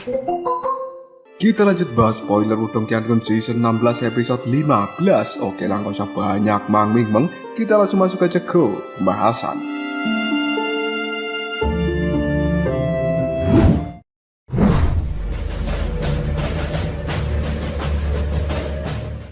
Kita lanjut bahas spoiler Udong Kian season 16 episode 15. Oke, langsung usah banyak meng. Kita langsung masuk aja ke pembahasan.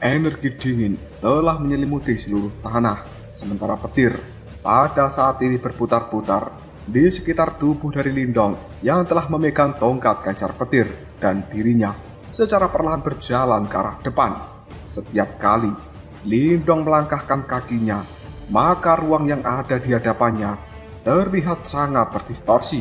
Energi dingin telah menyelimuti seluruh tanah, sementara petir pada saat ini berputar-putar di sekitar tubuh dari Lindong yang telah memegang tongkat kaisar petir dan dirinya secara perlahan berjalan ke arah depan. Setiap kali Lindong melangkahkan kakinya, maka ruang yang ada di hadapannya terlihat sangat berdistorsi,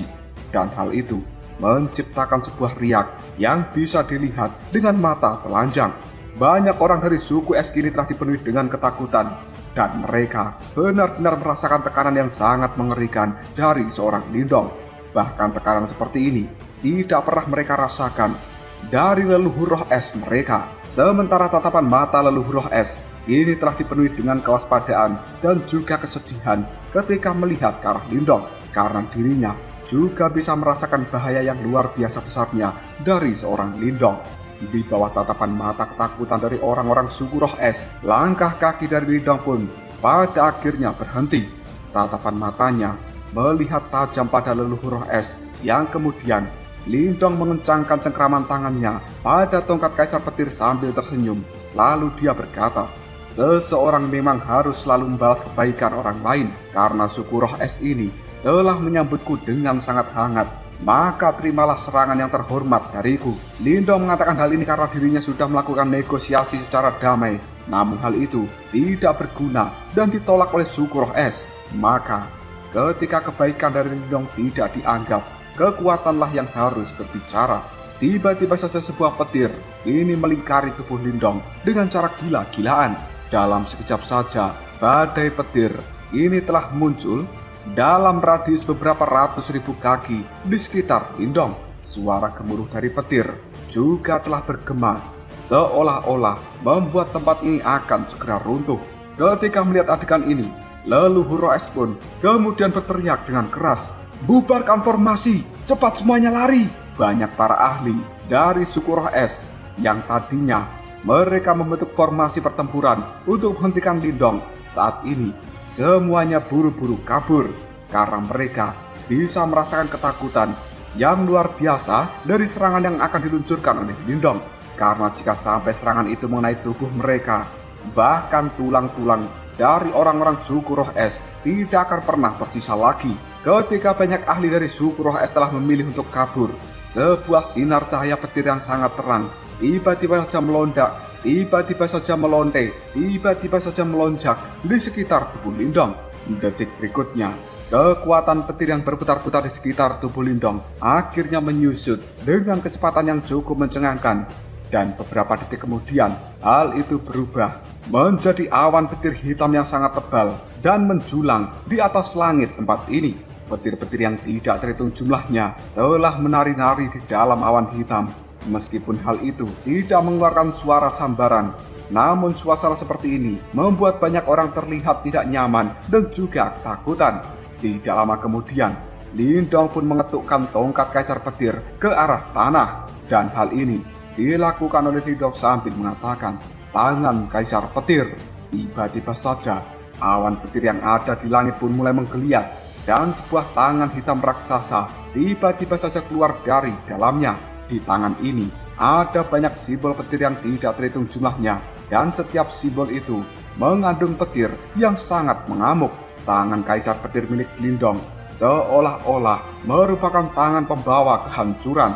dan hal itu menciptakan sebuah riak yang bisa dilihat dengan mata telanjang. Banyak orang dari suku es kini telah dipenuhi dengan ketakutan, dan mereka benar-benar merasakan tekanan yang sangat mengerikan dari seorang Lindong. Bahkan tekanan seperti ini tidak pernah mereka rasakan dari leluhur roh es mereka. Sementara tatapan mata leluhur roh es ini telah dipenuhi dengan kewaspadaan dan juga kesedihan ketika melihat ke arah Lindong, karena dirinya juga bisa merasakan bahaya yang luar biasa besarnya dari seorang Lindong. Di bawah tatapan mata ketakutan dari orang-orang suku roh es, langkah kaki dari Lindong pun pada akhirnya berhenti. Tatapan matanya melihat tajam pada leluhur roh es, yang kemudian Lindong mengencangkan cengkraman tangannya pada tongkat kaisar petir sambil tersenyum. Lalu dia berkata, seseorang memang harus selalu membalas kebaikan orang lain, karena suku roh es ini telah menyambutku dengan sangat hangat. Maka terimalah serangan yang terhormat dariku. Lindong mengatakan hal ini karena dirinya sudah melakukan negosiasi secara damai. Namun hal itu tidak berguna dan ditolak oleh suku roh es. Maka ketika kebaikan dari Lindong tidak dianggap, kekuatanlah yang harus berbicara. Tiba-tiba saja sebuah petir ini melingkari tubuh Lindong dengan cara gila-gilaan. Dalam sekejap saja, badai petir ini telah muncul dalam radius beberapa ratus ribu kaki di sekitar Lindong. Suara gemuruh dari petir juga telah bergema, seolah-olah membuat tempat ini akan segera runtuh. Ketika melihat adegan ini, leluhur roh es pun kemudian berteriak dengan keras, "Bubarkan formasi, cepat semuanya lari!" Banyak para ahli dari suku roh es yang tadinya mereka membentuk formasi pertempuran untuk menghentikan Lindong, saat ini semuanya buru-buru kabur karena mereka bisa merasakan ketakutan yang luar biasa dari serangan yang akan diluncurkan oleh Lindong. Karena jika sampai serangan itu mengenai tubuh mereka, bahkan tulang-tulang dari orang-orang suku roh es tidak akan pernah bersisa lagi. Ketika banyak ahli dari suku roh es telah memilih untuk kabur, sebuah sinar cahaya petir yang sangat terang tiba-tiba saja melonjak, tiba-tiba saja melonte, tiba-tiba saja melonjak di sekitar tubuh Lindong. Detik berikutnya, kekuatan petir yang berputar-putar di sekitar tubuh Lindong akhirnya menyusut dengan kecepatan yang cukup mencengangkan. Dan beberapa detik kemudian, hal itu berubah menjadi awan petir hitam yang sangat tebal dan menjulang di atas langit tempat ini. Petir-petir yang tidak terhitung jumlahnya telah menari-nari di dalam awan hitam. Meskipun hal itu tidak mengeluarkan suara sambaran, namun suasana seperti ini membuat banyak orang terlihat tidak nyaman dan juga ketakutan. Tidak lama kemudian, Lindong pun mengetukkan tongkat kaisar petir ke arah tanah, dan hal ini dilakukan oleh Lindong sambil mengatakan, "Tangan kaisar petir." Tiba-tiba saja awan petir yang ada di langit pun mulai menggeliat, dan sebuah tangan hitam raksasa tiba-tiba saja keluar dari dalamnya. Di tangan ini ada banyak simbol petir yang tidak terhitung jumlahnya, dan setiap simbol itu mengandung petir yang sangat mengamuk. Tangan kaisar petir milik Lindong seolah-olah merupakan tangan pembawa kehancuran.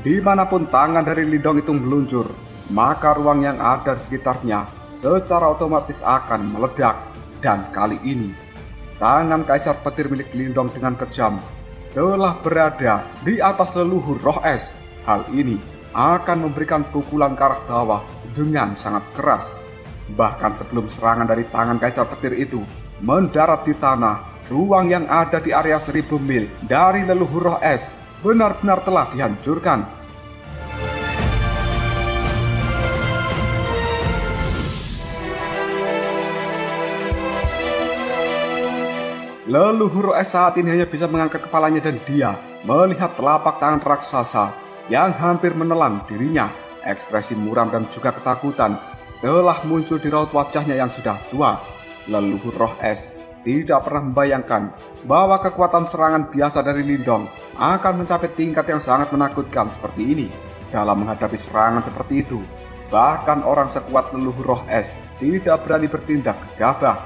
Dimanapun tangan dari Lindong itu meluncur, maka ruang yang ada di sekitarnya secara otomatis akan meledak. Dan kali ini, tangan kaisar petir milik Lindong dengan kejam telah berada di atas leluhur roh es. Hal ini akan memberikan pukulan ke arah bawah dengan sangat keras. Bahkan sebelum serangan dari tangan kaisar petir itu mendarat di tanah, ruang yang ada di area 1000 mil dari leluhur roh es benar-benar telah dihancurkan. Leluhur es saat ini hanya bisa mengangkat kepalanya dan dia melihat telapak tangan raksasa yang hampir menelan dirinya. Ekspresi muram dan juga ketakutan telah muncul di raut wajahnya yang sudah tua. Leluhur roh es tidak pernah membayangkan bahwa kekuatan serangan biasa dari Lindong akan mencapai tingkat yang sangat menakutkan seperti ini. Dalam menghadapi serangan seperti itu, bahkan orang sekuat leluhur roh es tidak berani bertindak gegabah.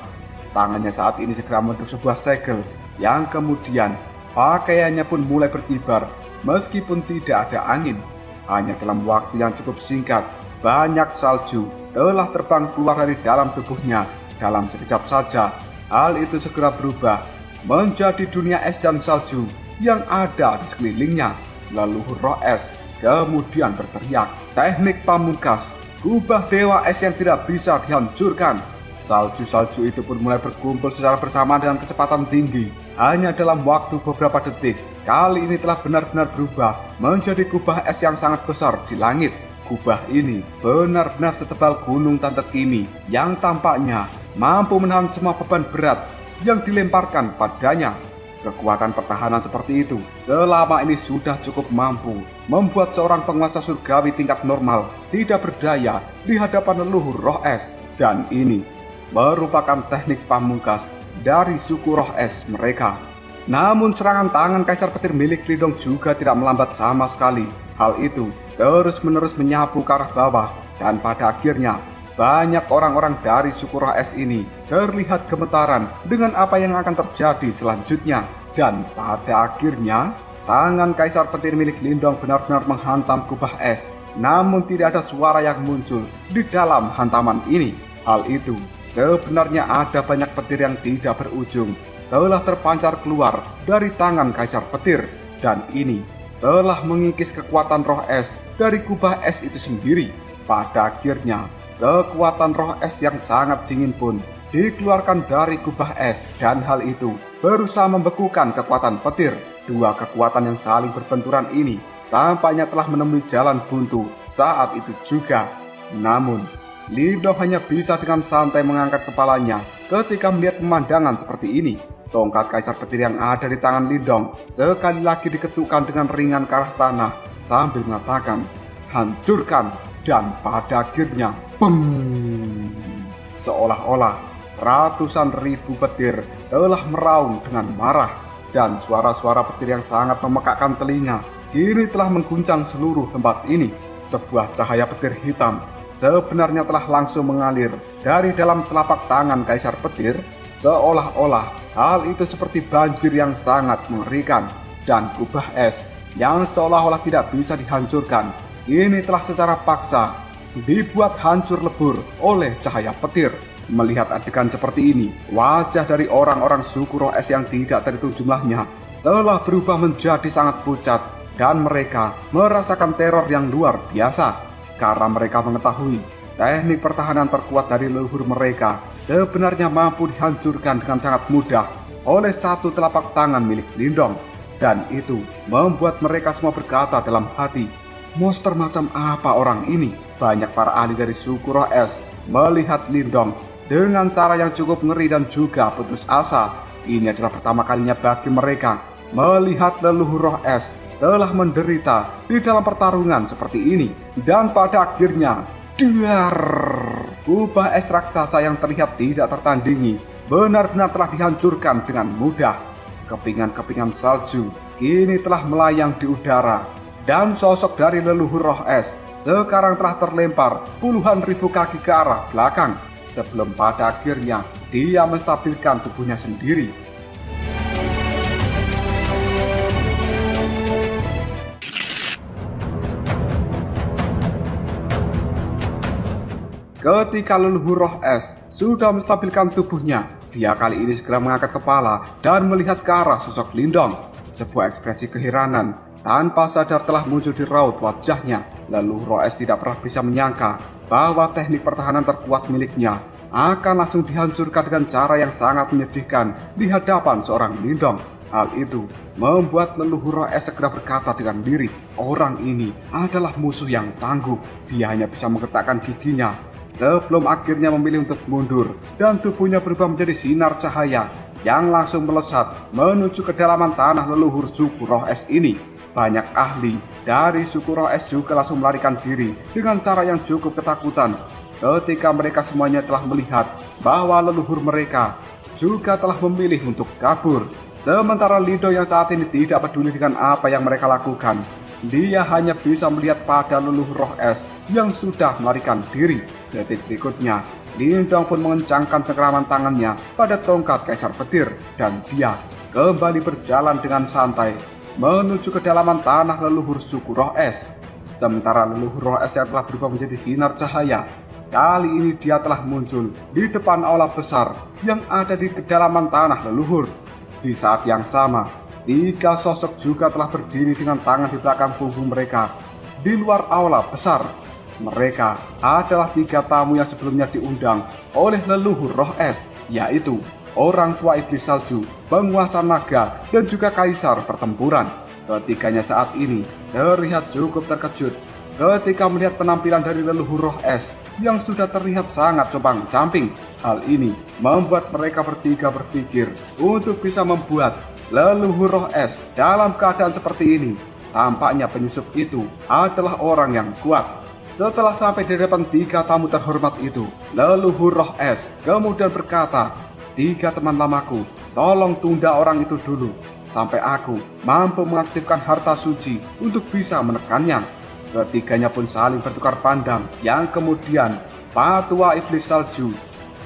Tangannya saat ini segera membentuk sebuah segel yang kemudian pakaiannya pun mulai berkibar meskipun tidak ada angin. Hanya dalam waktu yang cukup singkat, banyak salju telah terbang keluar dari dalam tubuhnya. Dalam sekejap saja, hal itu segera berubah menjadi dunia es dan salju yang ada di sekelilingnya. Leluhur roh es kemudian berteriak, "Teknik pamungkas, kubah dewa es yang tidak bisa dihancurkan." Salju-salju itu pun mulai berkumpul secara bersamaan dengan kecepatan tinggi. Hanya dalam waktu beberapa detik, kali ini telah benar-benar berubah menjadi kubah es yang sangat besar di langit. Kubah ini benar-benar setebal gunung Tante Kimi yang tampaknya mampu menahan semua beban berat yang dilemparkan padanya. Kekuatan pertahanan seperti itu selama ini sudah cukup mampu membuat seorang penguasa surgawi tingkat normal tidak berdaya di hadapan leluhur roh es. Dan ini merupakan teknik pamungkas dari suku roh es mereka. Namun serangan tangan Kaisar Petir milik Lindong juga tidak melambat sama sekali. Hal itu terus-menerus menyapu ke arah bawah, dan pada akhirnya banyak orang-orang dari suku roh es ini terlihat gemetaran dengan apa yang akan terjadi selanjutnya. Dan pada akhirnya tangan Kaisar Petir milik Lindong benar-benar menghantam kubah es. Namun tidak ada suara yang muncul di dalam hantaman ini. Hal itu sebenarnya ada banyak petir yang tidak berujung telah terpancar keluar dari tangan Kaisar Petir, dan ini telah mengikis kekuatan roh es dari kubah es itu sendiri. Pada akhirnya kekuatan roh es yang sangat dingin pun dikeluarkan dari kubah es, dan hal itu berusaha membekukan kekuatan petir. Dua kekuatan yang saling berbenturan ini tampaknya telah menemui jalan buntu saat itu juga. Namun Lindong hanya bisa dengan santai mengangkat kepalanya ketika melihat pemandangan seperti ini. Tongkat Kaisar Petir yang ada di tangan Lindong sekali lagi diketukkan dengan ringan ke arah tanah sambil mengatakan, "Hancurkan!" Dan pada akhirnya, beng! Seolah-olah ratusan ribu petir telah meraung dengan marah, dan suara-suara petir yang sangat memekakkan telinga kini telah mengguncang seluruh tempat ini. Sebuah cahaya petir hitam sebenarnya telah langsung mengalir dari dalam telapak tangan Kaisar Petir, seolah-olah hal itu seperti banjir yang sangat mengerikan. Dan kubah es yang seolah-olah tidak bisa dihancurkan ini telah secara paksa dibuat hancur lebur oleh cahaya petir. Melihat adegan seperti ini, wajah dari orang-orang suku roh es yang tidak terhitung jumlahnya telah berubah menjadi sangat pucat, dan mereka merasakan teror yang luar biasa. Karena mereka mengetahui teknik pertahanan terkuat dari leluhur mereka sebenarnya mampu dihancurkan dengan sangat mudah oleh satu telapak tangan milik Lindong. Dan itu membuat mereka semua berkata dalam hati, monster macam apa orang ini? Banyak para ahli dari suku roh es melihat Lindong dengan cara yang cukup ngeri dan juga putus asa. Ini adalah pertama kalinya bagi mereka melihat leluhur roh es telah menderita di dalam pertarungan seperti ini. Dan pada akhirnya, dar, kubah es raksasa yang terlihat tidak tertandingi benar-benar telah dihancurkan dengan mudah. Kepingan-kepingan salju kini telah melayang di udara, dan sosok dari leluhur roh es sekarang telah terlempar puluhan ribu kaki ke arah belakang, sebelum pada akhirnya dia menstabilkan tubuhnya sendiri. Ketika leluhur roh es sudah menstabilkan tubuhnya, dia kali ini segera mengangkat kepala dan melihat ke arah sosok Lindong. Sebuah ekspresi keheranan tanpa sadar telah muncul di raut wajahnya. Leluhur roh es tidak pernah bisa menyangka bahwa teknik pertahanan terkuat miliknya akan langsung dihancurkan dengan cara yang sangat menyedihkan di hadapan seorang Lindong. Hal itu membuat leluhur roh es segera berkata dengan diri, orang ini adalah musuh yang tangguh. Dia hanya bisa menggetakkan giginya sebelum akhirnya memilih untuk mundur, dan tubuhnya berubah menjadi sinar cahaya yang langsung melesat menuju kedalaman tanah leluhur suku roh es ini. Banyak ahli dari suku roh es juga langsung melarikan diri dengan cara yang cukup ketakutan ketika mereka semuanya telah melihat bahwa leluhur mereka juga telah memilih untuk kabur. Sementara Lindong yang saat ini tidak peduli dengan apa yang mereka lakukan, dia hanya bisa melihat pada leluhur roh es yang sudah melarikan diri. Detik berikutnya, Lindong pun mengencangkan cengkeraman tangannya pada tongkat Kaisar Petir dan dia kembali berjalan dengan santai menuju kedalaman tanah leluhur suku roh es. Sementara leluhur roh es yang telah berubah menjadi sinar cahaya, kali ini dia telah muncul di depan aula besar yang ada di kedalaman tanah leluhur. Di saat yang sama, 3 sosok juga telah berdiri dengan tangan di belakang punggung mereka di luar aula besar. Mereka adalah 3 tamu yang sebelumnya diundang oleh leluhur roh es, yaitu orang tua iblis salju, penguasa naga, dan juga kaisar pertempuran. Ketiganya saat ini terlihat cukup terkejut ketika melihat penampilan dari leluhur roh es yang sudah terlihat sangat compang-camping. Hal ini membuat mereka bertiga berpikir untuk bisa membuat leluhur roh es dalam keadaan seperti ini. Tampaknya penyusup itu adalah orang yang kuat. Setelah sampai di depan 3 tamu terhormat itu, leluhur roh es kemudian berkata, "3 teman lamaku, tolong tunda orang itu dulu sampai aku mampu mengaktifkan harta suci untuk bisa menekannya." Ketiganya pun saling bertukar pandang, yang kemudian Patua Iblis Salju,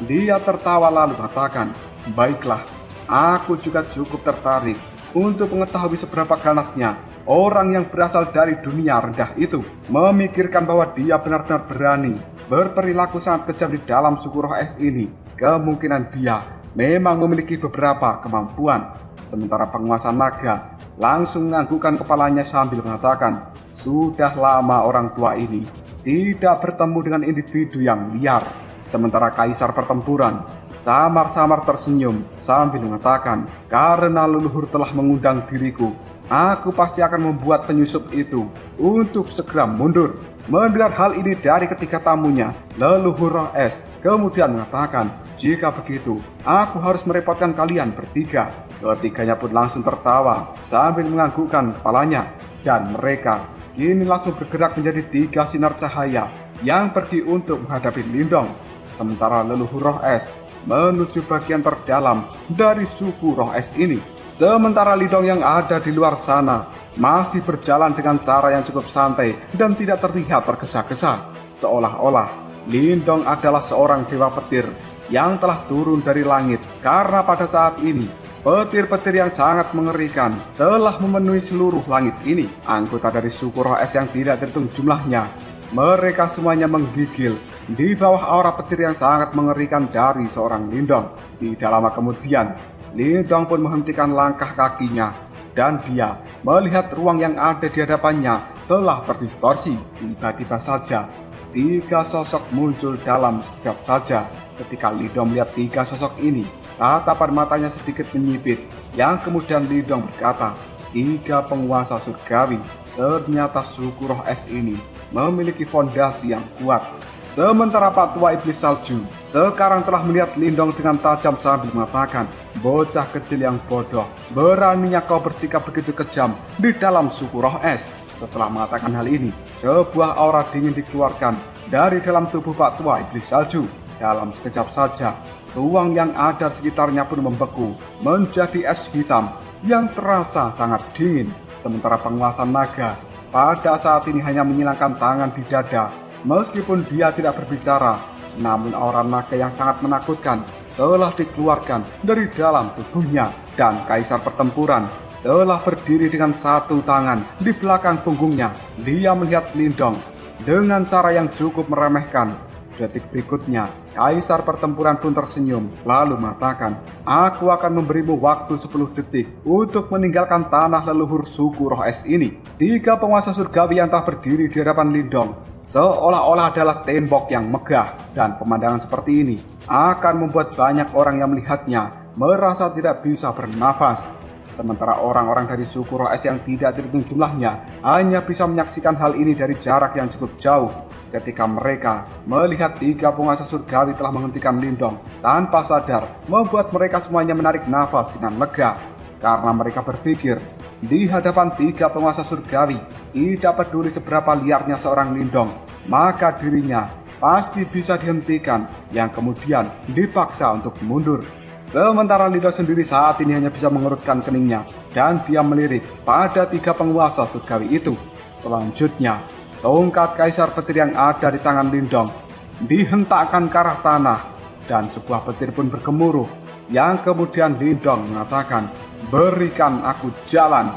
dia tertawa lalu mengatakan, "Baiklah, aku juga cukup tertarik untuk mengetahui seberapa ganasnya orang yang berasal dari dunia rendah itu memikirkan bahwa dia benar-benar berani berperilaku sangat kejam di dalam suku roh es ini. Kemungkinan dia memang memiliki beberapa kemampuan." Sementara penguasa naga langsung menganggukkan kepalanya sambil mengatakan, "Sudah lama orang tua ini tidak bertemu dengan individu yang liar." Sementara kaisar pertempuran samar-samar tersenyum sambil mengatakan, "Karena leluhur telah mengundang diriku, aku pasti akan membuat penyusup itu untuk segera mundur." Mendengar hal ini dari ketiga tamunya, leluhur roh es kemudian mengatakan, "Jika begitu, aku harus merepotkan kalian bertiga." Ketiganya pun langsung tertawa sambil menganggukkan kepalanya, dan mereka kini langsung bergerak menjadi 3 sinar cahaya yang pergi untuk menghadapi Lindong. Sementara leluhur roh es menuju bagian terdalam dari suku roh es ini. Sementara Lindong yang ada di luar sana masih berjalan dengan cara yang cukup santai dan tidak terlihat tergesa-gesa. Seolah-olah Lindong adalah seorang dewa petir yang telah turun dari langit, karena pada saat ini petir-petir yang sangat mengerikan telah memenuhi seluruh langit ini. Anggota dari suku roh es yang tidak terhitung jumlahnya, mereka semuanya menggigil di bawah aura petir yang sangat mengerikan dari seorang Lindong. Tidak lama kemudian, Lindong pun menghentikan langkah kakinya dan dia melihat ruang yang ada di hadapannya telah terdistorsi. Tiba-tiba saja 3 sosok muncul dalam sekejap saja. Ketika Lindong melihat 3 sosok ini, tatapan matanya sedikit menyipit, yang kemudian Lindong berkata, "3 penguasa surgawi." Ternyata suku roh es ini memiliki fondasi yang kuat. Sementara Patua Iblis Salju sekarang telah melihat Lindong dengan tajam sambil mengatakan, "Bocah kecil yang bodoh, beraninya kau bersikap begitu kejam di dalam suku roh es." Setelah mengatakan hal ini, sebuah aura dingin dikeluarkan dari dalam tubuh Patua Iblis Salju. Dalam sekejap saja, ruang yang ada di sekitarnya pun membeku menjadi es hitam yang terasa sangat dingin. Sementara penguasa naga pada saat ini hanya menyilangkan tangan di dada. Meskipun dia tidak berbicara, namun aura naga yang sangat menakutkan telah dikeluarkan dari dalam tubuhnya, dan kaisar pertempuran telah berdiri dengan 1 tangan di belakang punggungnya. Dia melihat Lindong dengan cara yang cukup meremehkan. Detik berikutnya, kaisar pertempuran pun tersenyum lalu mengatakan, "Aku akan memberimu waktu 10 detik untuk meninggalkan tanah leluhur suku roh es ini." 3 penguasa surgawi yang telah berdiri di hadapan Lindong seolah-olah adalah tembok yang megah, dan pemandangan seperti ini akan membuat banyak orang yang melihatnya merasa tidak bisa bernafas. Sementara orang-orang dari suku roh es yang tidak terhitung jumlahnya hanya bisa menyaksikan hal ini dari jarak yang cukup jauh. Ketika mereka melihat 3 penguasa surgawi telah menghentikan Lindong tanpa sadar, membuat mereka semuanya menarik nafas dengan lega, karena mereka berpikir di hadapan 3 penguasa surgawi. Tidak peduli seberapa liarnya seorang Lindong, maka dirinya pasti bisa dihentikan, yang kemudian dipaksa untuk mundur. Sementara Lindong sendiri saat ini hanya bisa mengerutkan keningnya, dan dia melirik pada 3 penguasa surgawi itu. Selanjutnya, tongkat kaisar petir yang ada di tangan Lindong dihentakkan ke arah tanah, dan sebuah petir pun bergemuruh, yang kemudian Lindong mengatakan, "Berikan aku jalan."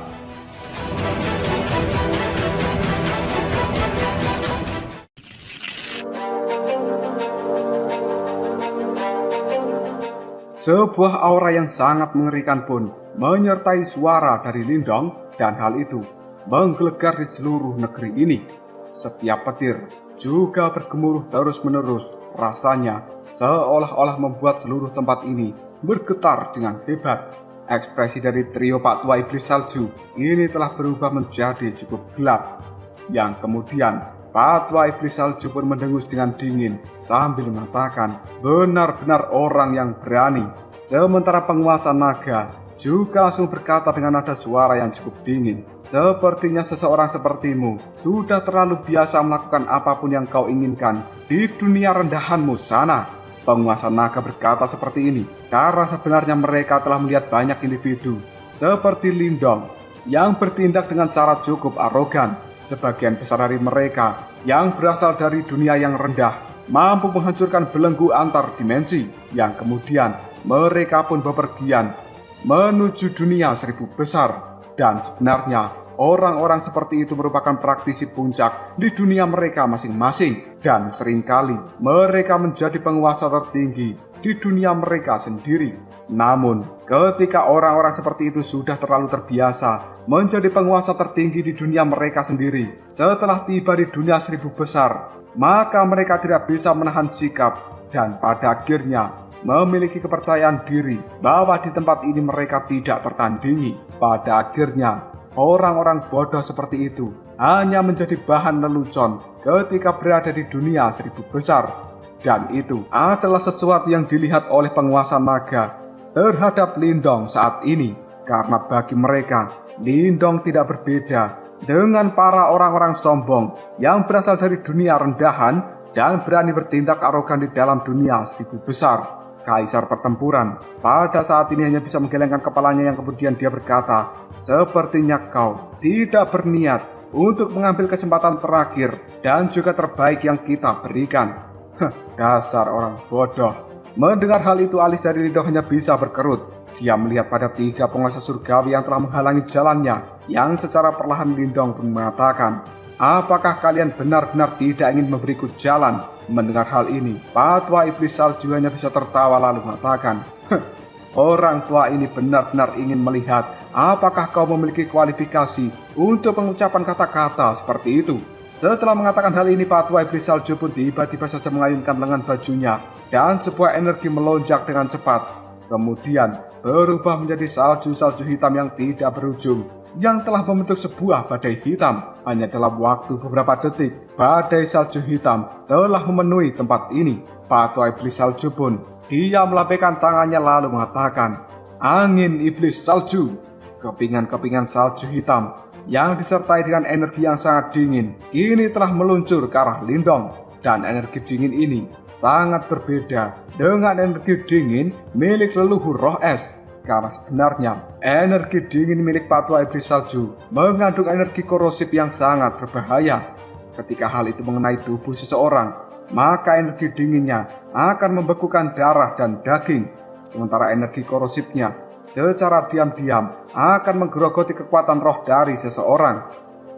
Sebuah aura yang sangat mengerikan pun menyertai suara dari Lindong, dan hal itu menggelegar di seluruh negeri ini. Setiap petir juga bergemuruh terus-menerus, rasanya seolah-olah membuat seluruh tempat ini bergetar dengan hebat. Ekspresi dari trio Pak Tua Iblis Salju ini telah berubah menjadi cukup gelap, yang kemudian Pak Tua Iblis Salju pun mendengus dengan dingin sambil mengatakan, "Benar-benar orang yang berani." Sementara penguasa naga juga langsung berkata dengan nada suara yang cukup dingin, "Sepertinya seseorang sepertimu sudah terlalu biasa melakukan apapun yang kau inginkan di dunia rendahanmu sana." Penguasa naga berkata seperti ini karena sebenarnya mereka telah melihat banyak individu seperti Lindong yang bertindak dengan cara cukup arogan. Sebagian besar dari mereka yang berasal dari dunia yang rendah mampu menghancurkan belenggu antar dimensi, yang kemudian mereka pun bepergian menuju dunia 1000 besar. Dan sebenarnya orang-orang seperti itu merupakan praktisi puncak di dunia mereka masing-masing, dan seringkali mereka menjadi penguasa tertinggi di dunia mereka sendiri. Namun, ketika orang-orang seperti itu sudah terlalu terbiasa menjadi penguasa tertinggi di dunia mereka sendiri, setelah tiba di dunia 1000 besar, maka mereka tidak bisa menahan sikap dan pada akhirnya memiliki kepercayaan diri bahwa di tempat ini mereka tidak tertandingi. Pada akhirnya, orang-orang bodoh seperti itu hanya menjadi bahan lelucon ketika berada di dunia 1000 besar. Dan itu adalah sesuatu yang dilihat oleh penguasa naga terhadap Lindong saat ini. Karena bagi mereka, Lindong tidak berbeda dengan para orang-orang sombong yang berasal dari dunia rendahan dan berani bertindak arogan di dalam dunia 1000 besar. Kaisar pertempuran pada saat ini hanya bisa menggelengkan kepalanya, yang kemudian dia berkata, "Sepertinya kau tidak berniat untuk mengambil kesempatan terakhir dan juga terbaik yang kita berikan." Dasar orang bodoh. Mendengar hal itu, alis dari Lindong hanya bisa berkerut. Dia melihat pada 3 penguasa surgawi yang telah menghalangi jalannya, yang secara perlahan Lindong pun mengatakan, "Apakah kalian benar-benar tidak ingin memberiku jalan?" Mendengar hal ini, Pak Tua Iblis Salju hanya bisa tertawa lalu mengatakan, "Orang tua ini benar-benar ingin melihat apakah kau memiliki kualifikasi untuk mengucapkan kata-kata seperti itu." Setelah mengatakan hal ini, Pak Tua Iblis Salju pun tiba-tiba saja mengayunkan lengan bajunya, dan sebuah energi melonjak dengan cepat. Kemudian berubah menjadi salju-salju hitam yang tidak berujung, yang telah membentuk sebuah badai hitam. Hanya dalam waktu beberapa detik, badai salju hitam telah memenuhi tempat ini. Pak Tua Iblis Salju pun dia melambaikan tangannya lalu mengatakan, "Angin iblis salju." Kepingan-kepingan salju hitam yang disertai dengan energi yang sangat dingin ini telah meluncur ke arah Lindong, dan energi dingin ini sangat berbeda dengan energi dingin milik leluhur roh es, karena sebenarnya energi dingin milik Pak Tua Iblis Salju mengandung energi korosif yang sangat berbahaya. Ketika hal itu mengenai tubuh seseorang, maka energi dinginnya akan membekukan darah dan daging, sementara energi korosifnya secara diam-diam akan menggerogoti kekuatan roh dari seseorang.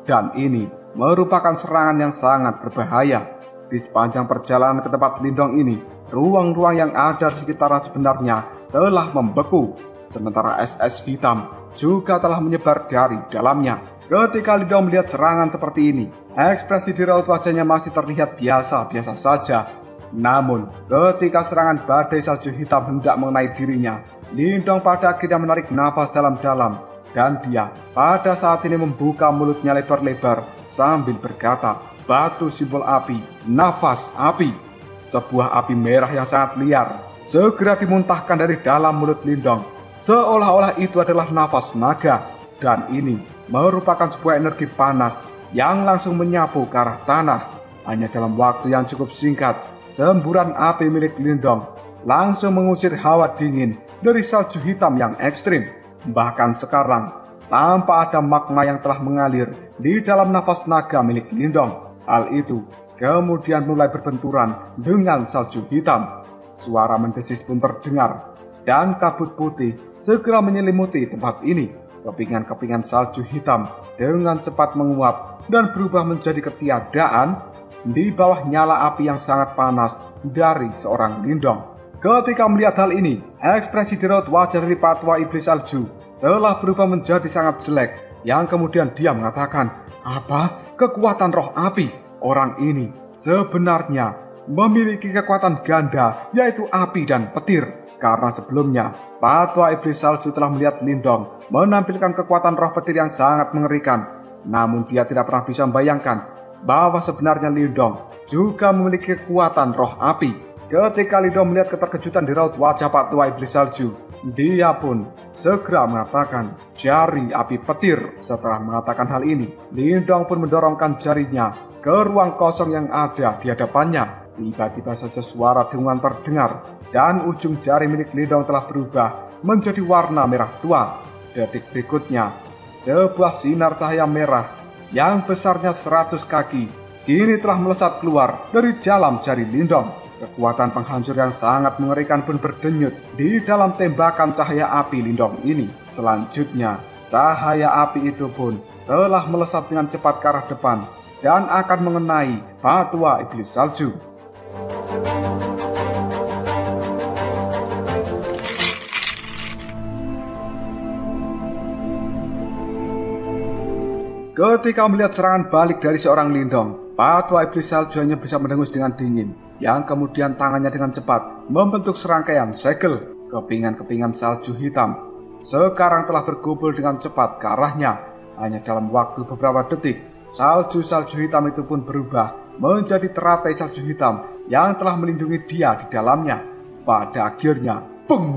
Dan ini merupakan serangan yang sangat berbahaya. Di sepanjang perjalanan ke tempat Lindong ini, ruang-ruang yang ada di sekitarnya sebenarnya telah membeku, sementara es-es hitam juga telah menyebar dari dalamnya. Ketika Lindong melihat serangan seperti ini, ekspresi di raut wajahnya masih terlihat biasa-biasa saja. Namun, ketika serangan badai salju hitam hendak mengenai dirinya, Lindong pada akhirnya menarik nafas dalam-dalam, dan dia pada saat ini membuka mulutnya lebar-lebar sambil berkata, "Batu simbol api, nafas api." Sebuah api merah yang sangat liar segera dimuntahkan dari dalam mulut Lindong, seolah-olah itu adalah nafas naga. Dan ini merupakan sebuah energi panas yang langsung menyapu ke arah tanah. Hanya dalam waktu yang cukup singkat, semburan api milik Lindong langsung mengusir hawa dingin dari salju hitam yang ekstrim. Bahkan sekarang, tanpa ada magma yang telah mengalir di dalam nafas naga milik Lindong. Hal itu kemudian mulai berbenturan dengan salju hitam. Suara mendesis pun terdengar, dan kabut putih segera menyelimuti tempat ini. Kepingan-kepingan salju hitam dengan cepat menguap dan berubah menjadi ketiadaan di bawah nyala api yang sangat panas dari seorang Lindong. Ketika melihat hal ini, ekspresi di raut wajah dari Patwa Iblis Salju telah berubah menjadi sangat jelek, yang kemudian dia mengatakan, "Apa? Kekuatan roh api? Orang ini sebenarnya memiliki kekuatan ganda, yaitu api dan petir." Karena sebelumnya, Patwa Iblis Salju telah melihat Lindong menampilkan kekuatan roh petir yang sangat mengerikan. Namun dia tidak pernah bisa membayangkan bahwa sebenarnya Lindong juga memiliki kekuatan roh api. Ketika Lindong melihat keterkejutan di raut wajah Patwa Iblis Salju, dia pun segera mengatakan, "Jari api petir." Setelah mengatakan hal ini, Lindong pun mendorongkan jarinya ke ruang kosong yang ada di hadapannya. Tiba-tiba saja suara dengungan terdengar, dan ujung jari milik Lindong telah berubah menjadi warna merah tua. Detik berikutnya, sebuah sinar cahaya merah yang besarnya 100 kaki kini telah melesat keluar dari dalam jari Lindong. Kekuatan penghancur yang sangat mengerikan pun berdenyut di dalam tembakan cahaya api Lindong ini. Selanjutnya, cahaya api itu pun telah melesat dengan cepat ke arah depan dan akan mengenai Patwa Iblis Salju. Ketika melihat serangan balik dari seorang Lindong, Patwa Iblis Salju hanya bisa mendengus dengan dingin, yang kemudian tangannya dengan cepat membentuk serangkaian segel. Kepingan-kepingan salju hitam sekarang telah berkumpul dengan cepat ke arahnya. Hanya dalam waktu beberapa detik, salju-salju hitam itu pun berubah menjadi teratai salju hitam yang telah melindungi dia di dalamnya. Pada akhirnya, beng!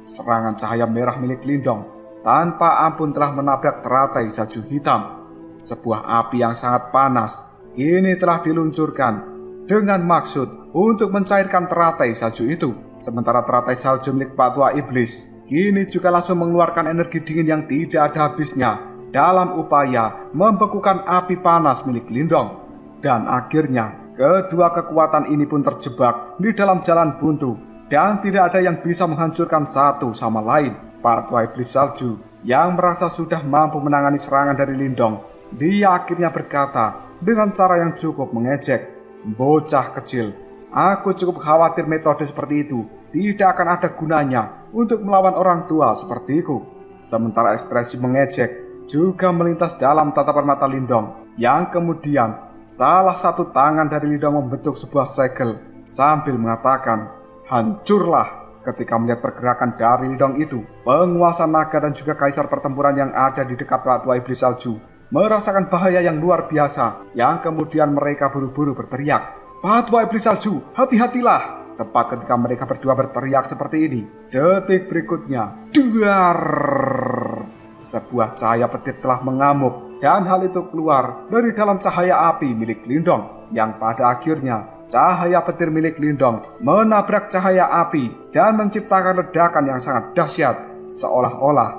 Serangan cahaya merah milik Lindong tanpa ampun telah menabrak teratai salju hitam. Sebuah api yang sangat panas kini telah diluncurkan dengan maksud untuk mencairkan teratai salju itu. Sementara teratai salju milik Patwa Iblis kini juga langsung mengeluarkan energi dingin yang tidak ada habisnya dalam upaya membekukan api panas milik Lindong. Dan akhirnya, kedua kekuatan ini pun terjebak di dalam jalan buntu dan tidak ada yang bisa menghancurkan satu sama lain. Patwa Iblis Salju yang merasa sudah mampu menangani serangan dari Lindong, dia akhirnya berkata dengan cara yang cukup mengejek, "Bocah kecil, aku cukup khawatir metode seperti itu tidak akan ada gunanya untuk melawan orang tua sepertiku." Sementara ekspresi mengejek juga melintas dalam tatapan mata Lindong, yang kemudian salah satu tangan dari Lindong membentuk sebuah segel sambil mengatakan, "Hancurlah." Ketika melihat pergerakan dari Lindong itu, penguasa naga dan juga kaisar pertempuran yang ada di dekat Patwa Iblis Salju merasakan bahaya yang luar biasa, yang kemudian mereka buru-buru berteriak, "Patwa Iblis Salju, hati-hatilah!" Tepat ketika mereka berdua berteriak seperti ini, detik berikutnya, duar! Sebuah cahaya petir telah mengamuk, dan hal itu keluar dari dalam cahaya api milik Lindong, yang pada akhirnya cahaya petir milik Lindong menabrak cahaya api dan menciptakan ledakan yang sangat dahsyat, seolah-olah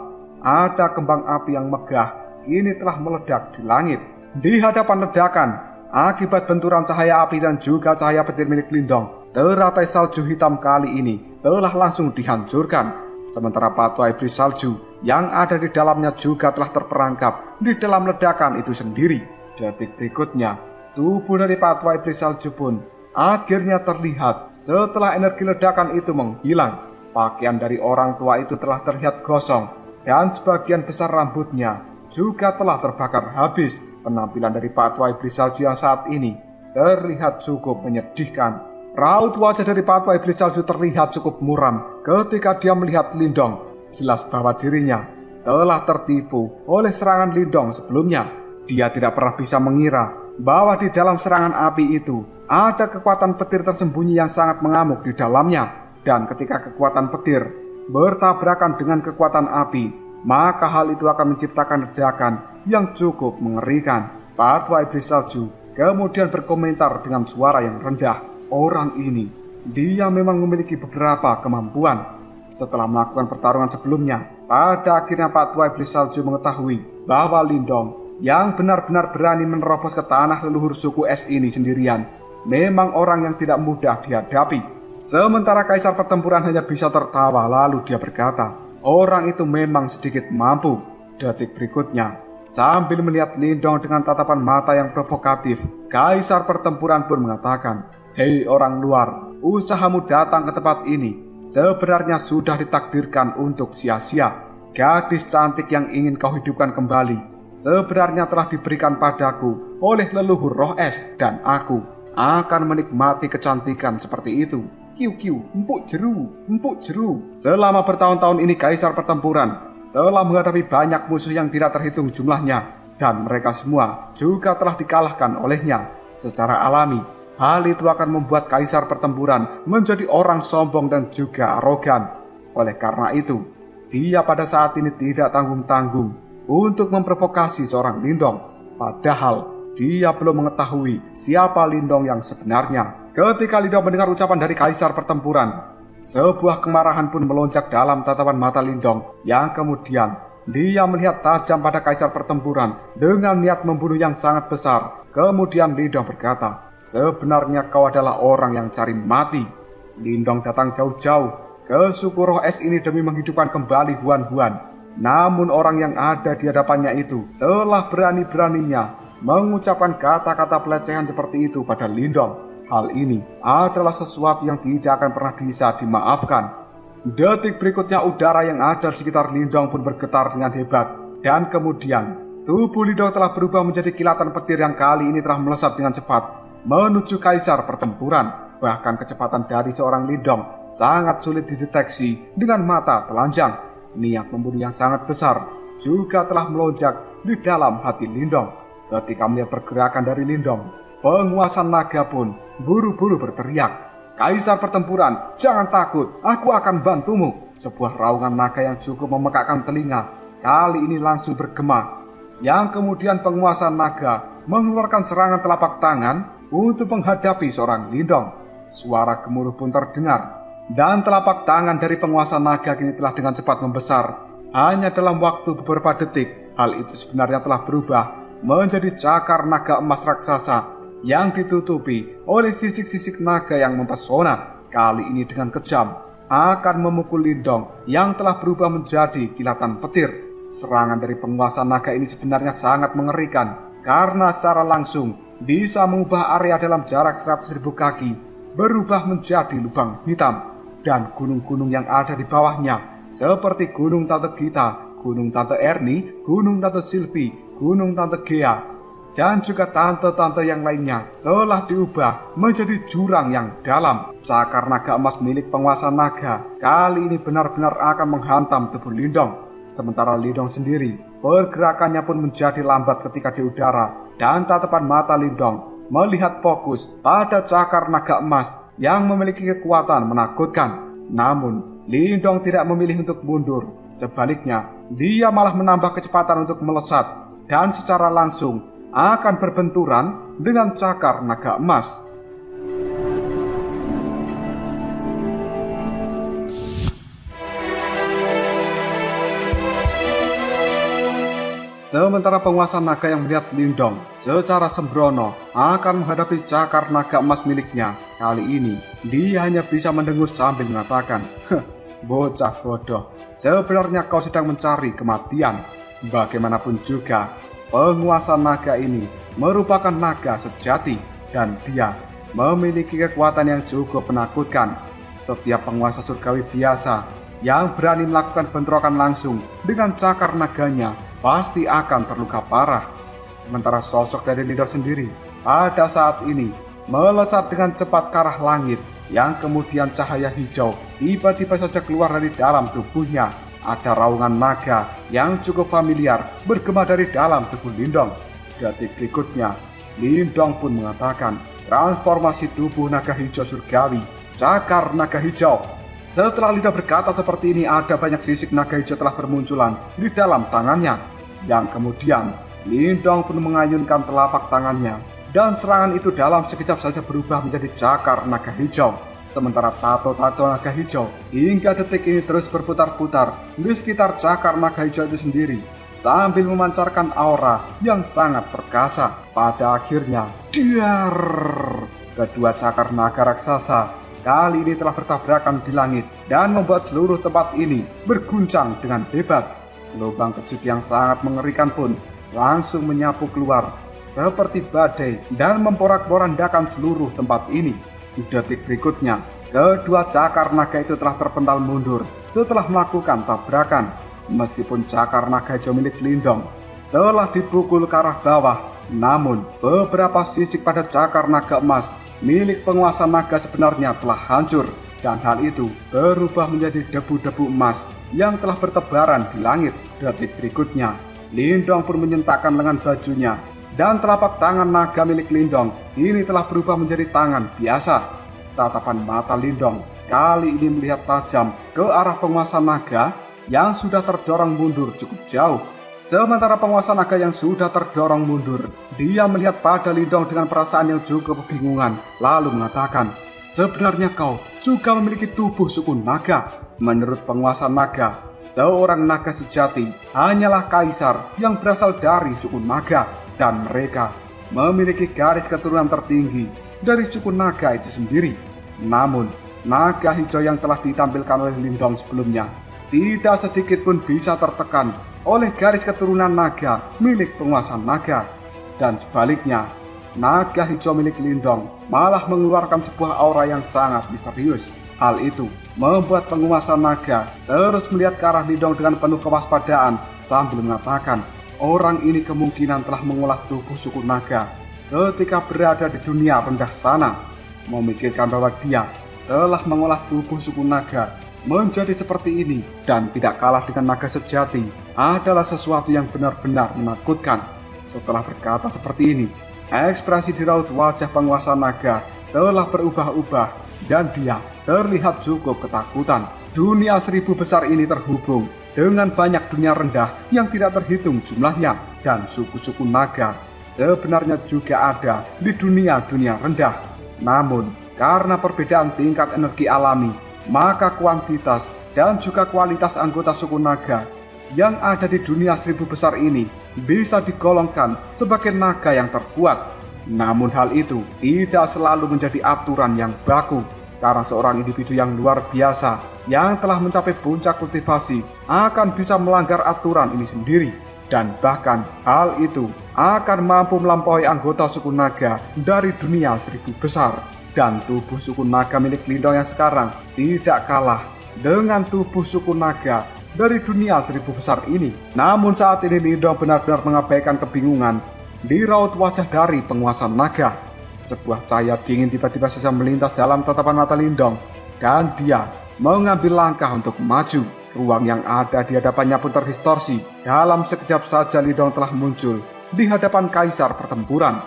ada kembang api yang megah kini telah meledak di langit. Di hadapan ledakan, akibat benturan cahaya api dan juga cahaya petir milik Lindong, teratai salju hitam kali ini telah langsung dihancurkan. Sementara Patwa Iblis Salju yang ada di dalamnya juga telah terperangkap di dalam ledakan itu sendiri. Detik berikutnya, tubuh dari Patwa Iblis Salju pun akhirnya terlihat setelah energi ledakan itu menghilang. Pakaian dari orang tua itu telah terlihat gosong dan sebagian besar rambutnya juga telah terbakar habis. Penampilan dari Patwa Iblis Salju yang saat ini terlihat cukup menyedihkan. Raut wajah dari Patwa Iblis Salju terlihat cukup muram ketika dia melihat Lindong. Jelas bahwa dirinya telah tertipu oleh serangan Lindong sebelumnya. Dia tidak pernah bisa mengira bahwa di dalam serangan api itu ada kekuatan petir tersembunyi yang sangat mengamuk di dalamnya. Dan ketika kekuatan petir bertabrakan dengan kekuatan api, maka hal itu akan menciptakan ledakan yang cukup mengerikan. Patwa Iblis Salju kemudian berkomentar dengan suara yang rendah, orang ini, dia memang memiliki beberapa kemampuan. Setelah melakukan pertarungan sebelumnya, pada akhirnya Patwa Iblis Salju mengetahui bahwa Lindong yang benar-benar berani menerobos ke tanah leluhur suku es ini sendirian memang orang yang tidak mudah dihadapi. Sementara Kaisar Pertempuran hanya bisa tertawa, lalu dia berkata, orang itu memang sedikit mampu. Detik berikutnya, sambil melihat Lindong dengan tatapan mata yang provokatif, Kaisar Pertempuran pun mengatakan, hei orang luar, usahamu datang ke tempat ini sebenarnya sudah ditakdirkan untuk sia-sia. Gadis cantik yang ingin kau hidupkan kembali sebenarnya telah diberikan padaku oleh leluhur roh es, dan aku akan menikmati kecantikan seperti itu. Kiu-kiu, empuk jeru. Selama bertahun-tahun ini Kaisar Pertempuran telah menghadapi banyak musuh yang tidak terhitung jumlahnya, dan mereka semua juga telah dikalahkan olehnya. Secara alami, hal itu akan membuat Kaisar Pertempuran menjadi orang sombong dan juga arogan. Oleh karena itu, dia pada saat ini tidak tanggung-tanggung untuk memprovokasi seorang Lindong. Padahal dia belum mengetahui siapa Lindong yang sebenarnya. Ketika Lindong mendengar ucapan dari Kaisar Pertempuran, sebuah kemarahan pun melonjak dalam tatapan mata Lindong, yang kemudian dia melihat tajam pada Kaisar Pertempuran dengan niat membunuh yang sangat besar. Kemudian Lindong berkata, sebenarnya kau adalah orang yang cari mati. Lindong datang jauh-jauh ke suku roh es ini demi menghidupkan kembali Huan-Huan. Namun orang yang ada di hadapannya itu telah berani-beraninya mengucapkan kata-kata pelecehan seperti itu pada Lindong. Hal ini adalah sesuatu yang tidak akan pernah bisa dimaafkan. Detik berikutnya udara yang ada di sekitar Lindong pun bergetar dengan hebat. Dan kemudian tubuh Lindong telah berubah menjadi kilatan petir yang kali ini telah melesat dengan cepat menuju Kaisar Pertempuran. Bahkan kecepatan dari seorang Lindong sangat sulit dideteksi dengan mata telanjang. Niat membunuh yang sangat besar juga telah melonjak di dalam hati Lindong. Ketika melihat pergerakan dari Lindong, penguasa naga pun buru-buru berteriak, Kaisar Pertempuran, jangan takut, aku akan bantumu. Sebuah raungan naga yang cukup memekakkan telinga kali ini langsung bergema, yang kemudian penguasa naga mengeluarkan serangan telapak tangan untuk menghadapi seorang Lindong. Suara gemuruh pun terdengar, dan telapak tangan dari penguasa naga kini telah dengan cepat membesar. Hanya dalam waktu beberapa detik, hal itu sebenarnya telah berubah menjadi cakar naga emas raksasa yang ditutupi oleh sisik-sisik naga yang mempesona. Kali ini dengan kejam akan memukul Lindong yang telah berubah menjadi kilatan petir. Serangan dari penguasa naga ini sebenarnya sangat mengerikan karena secara langsung bisa mengubah area dalam jarak 100.000 kaki berubah menjadi lubang hitam, dan gunung-gunung yang ada di bawahnya seperti Gunung Tante Gita, Gunung Tante Erni, Gunung Tante Sylvie, Gunung Tante Gea, dan juga tante-tante yang lainnya telah diubah menjadi jurang yang dalam. Cakar naga emas milik penguasa naga kali ini benar-benar akan menghantam tubuh Lindong. Sementara Lindong sendiri, pergerakannya pun menjadi lambat ketika di udara, dan tatapan mata Lindong melihat fokus pada cakar naga emas yang memiliki kekuatan menakutkan. Namun Lindong tidak memilih untuk mundur. Sebaliknya, dia malah menambah kecepatan untuk melesat dan secara langsung akan berbenturan dengan cakar naga emas. Sementara penguasa naga yang melihat Lindong secara sembrono akan menghadapi cakar naga emas miliknya, kali ini dia hanya bisa mendengus sambil mengatakan, bocah bodoh, sebenarnya kau sedang mencari kematian. Bagaimanapun juga, penguasa naga ini merupakan naga sejati dan dia memiliki kekuatan yang cukup menakutkan. Setiap penguasa surgawi biasa yang berani melakukan bentrokan langsung dengan cakar naganya pasti akan terluka parah. Sementara sosok dari Lindong sendiri pada saat ini melesat dengan cepat ke arah langit, yang kemudian cahaya hijau tiba-tiba saja keluar dari dalam tubuhnya. Ada raungan naga yang cukup familiar bergema dari dalam tubuh Lindong. Detik berikutnya, Lindong pun mengatakan, transformasi tubuh naga hijau surgawi, cakar naga hijau. Setelah Lindong berkata seperti ini, ada banyak sisik naga hijau telah bermunculan di dalam tangannya. Yang kemudian Lindong pun mengayunkan telapak tangannya, dan serangan itu dalam sekejap saja berubah menjadi cakar naga hijau. Sementara tato-tato naga hijau hingga detik ini terus berputar-putar di sekitar cakar naga hijau itu sendiri, sambil memancarkan aura yang sangat perkasa. Pada akhirnya, diar, kedua cakar naga raksasa kali ini telah bertabrakan di langit dan membuat seluruh tempat ini berguncang dengan hebat. Lubang kejut yang sangat mengerikan pun langsung menyapu keluar seperti badai dan memporak-porandakan seluruh tempat ini. Detik berikutnya, kedua cakar naga itu telah terpental mundur setelah melakukan tabrakan. Meskipun cakar naga hijau milik Lindong telah dipukul ke arah bawah, namun beberapa sisik pada cakar naga emas milik penguasa naga sebenarnya telah hancur, dan hal itu berubah menjadi debu-debu emas yang telah bertebaran di langit. Detik berikutnya, Lindong pun menyentakkan lengan bajunya, dan telapak tangan naga milik Lindong ini telah berubah menjadi tangan biasa. Tatapan mata Lindong kali ini melihat tajam ke arah penguasa naga yang sudah terdorong mundur cukup jauh. Sementara penguasa naga yang sudah terdorong mundur, dia melihat pada Lindong dengan perasaan yang cukup kebingungan, lalu mengatakan, "Sebenarnya kau juga memiliki tubuh suku naga." Menurut penguasa naga, seorang naga sejati hanyalah kaisar yang berasal dari suku naga, dan mereka memiliki garis keturunan tertinggi dari suku naga itu sendiri. Namun, naga hijau yang telah ditampilkan oleh Lindong sebelumnya tidak sedikit pun bisa tertekan oleh garis keturunan naga milik penguasa naga. Dan sebaliknya, naga hijau milik Lindong malah mengeluarkan sebuah aura yang sangat misterius. Hal itu membuat penguasa naga terus melihat ke arah Lindong dengan penuh kewaspadaan sambil mengatakan, orang ini kemungkinan telah mengolah tubuh suku naga ketika berada di dunia rendah sana. Memikirkan bahwa dia telah mengolah tubuh suku naga menjadi seperti ini dan tidak kalah dengan naga sejati adalah sesuatu yang benar-benar menakutkan. Setelah berkata seperti ini, ekspresi di raut wajah penguasa naga telah berubah-ubah dan dia terlihat cukup ketakutan. Dunia 1000 besar ini terhubung dengan banyak dunia rendah yang tidak terhitung jumlahnya, dan suku-suku naga sebenarnya juga ada di dunia-dunia rendah. Namun, karena perbedaan tingkat energi alami, maka kuantitas dan juga kualitas anggota suku naga yang ada di dunia 1000 besar ini bisa digolongkan sebagai naga yang terkuat. Namun hal itu tidak selalu menjadi aturan yang baku, karena seorang individu yang luar biasa yang telah mencapai puncak kultivasi akan bisa melanggar aturan ini sendiri, dan bahkan hal itu akan mampu melampaui anggota suku naga dari dunia 1000 besar. Dan tubuh suku naga milik Lindong yang sekarang tidak kalah dengan tubuh suku naga dari dunia 1000 besar ini. Namun saat ini Lindong benar-benar mengabaikan kebingungan di raut wajah dari penguasa naga. Sebuah cahaya dingin tiba-tiba saja melintas dalam tatapan mata Lindong, dan dia mengambil langkah untuk maju. Ruang yang ada di hadapannya pun terdistorsi. Dalam sekejap saja Lindong telah muncul di hadapan kaisar pertempuran.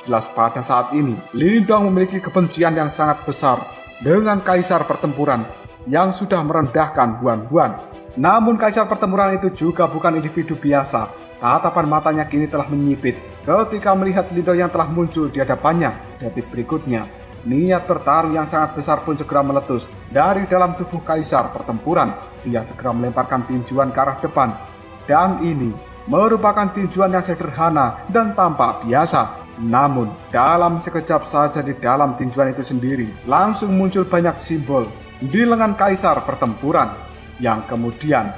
Jelas pada saat ini Lindong memiliki kebencian yang sangat besar dengan kaisar pertempuran yang sudah merendahkan Huan-Huan. Namun kaisar pertempuran itu juga bukan individu biasa. Tatapan matanya kini telah menyipit ketika melihat Lindong yang telah muncul di hadapannya. Detik berikutnya, niat bertarung yang sangat besar pun segera meletus dari dalam tubuh kaisar pertempuran. Dia segera melemparkan tinjuan ke arah depan, dan ini merupakan tinjuan yang sederhana dan tampak biasa. Namun dalam sekejap saja di dalam tinjuan itu sendiri langsung muncul banyak simbol di lengan kaisar pertempuran, yang kemudian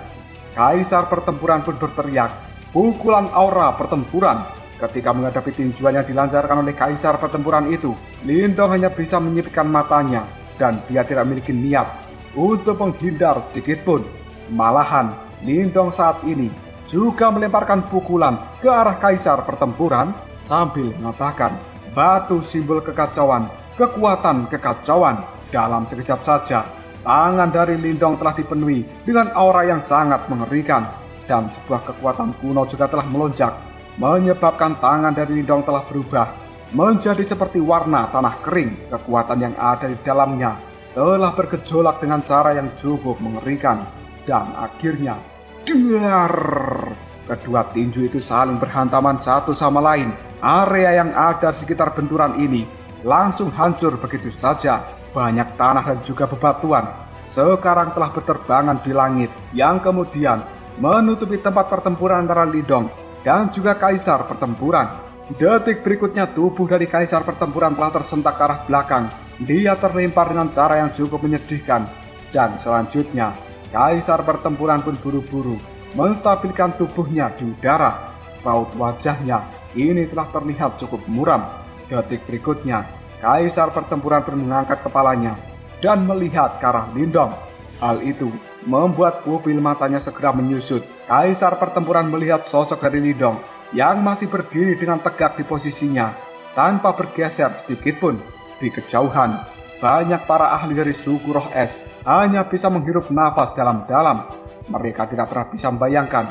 kaisar pertempuran pun berteriak, "Pukulan aura pertempuran!" Ketika menghadapi tinjuan yang dilancarkan oleh kaisar pertempuran itu, Lindong hanya bisa menyipitkan matanya, dan dia tidak memiliki niat untuk menghindar sedikit pun. Malahan, Lindong saat ini juga melemparkan pukulan ke arah kaisar pertempuran sambil mengatakan, "Batu simbol kekacauan, kekuatan kekacauan." Dalam sekejap saja, tangan dari Lindong telah dipenuhi dengan aura yang sangat mengerikan, dan sebuah kekuatan kuno juga telah melonjak, menyebabkan tangan dari Lindong telah berubah menjadi seperti warna tanah kering. Kekuatan yang ada di dalamnya telah bergejolak dengan cara yang cukup mengerikan. Dan akhirnya, duar! Kedua tinju itu saling berhantaman satu sama lain. Area yang ada di sekitar benturan ini langsung hancur begitu saja. Banyak tanah dan juga bebatuan sekarang telah berterbangan di langit, yang kemudian menutupi tempat pertempuran antara Lindong dan juga kaisar pertempuran. Detik berikutnya tubuh dari kaisar pertempuran telah tersentak ke arah belakang. Dia terlempar dengan cara yang cukup menyedihkan. Dan selanjutnya, kaisar pertempuran pun buru-buru menstabilkan tubuhnya di udara. Raut wajahnya ini telah terlihat cukup muram. Detik berikutnya, kaisar pertempuran pun mengangkat kepalanya dan melihat ke arah Lindong. Hal itu membuat pupil matanya segera menyusut. Kaisar pertempuran melihat sosok dari Lindong yang masih berdiri dengan tegak di posisinya tanpa bergeser sedikit pun. Di kejauhan, banyak para ahli dari suku Roh Es hanya bisa menghirup nafas dalam-dalam. Mereka tidak pernah bisa membayangkan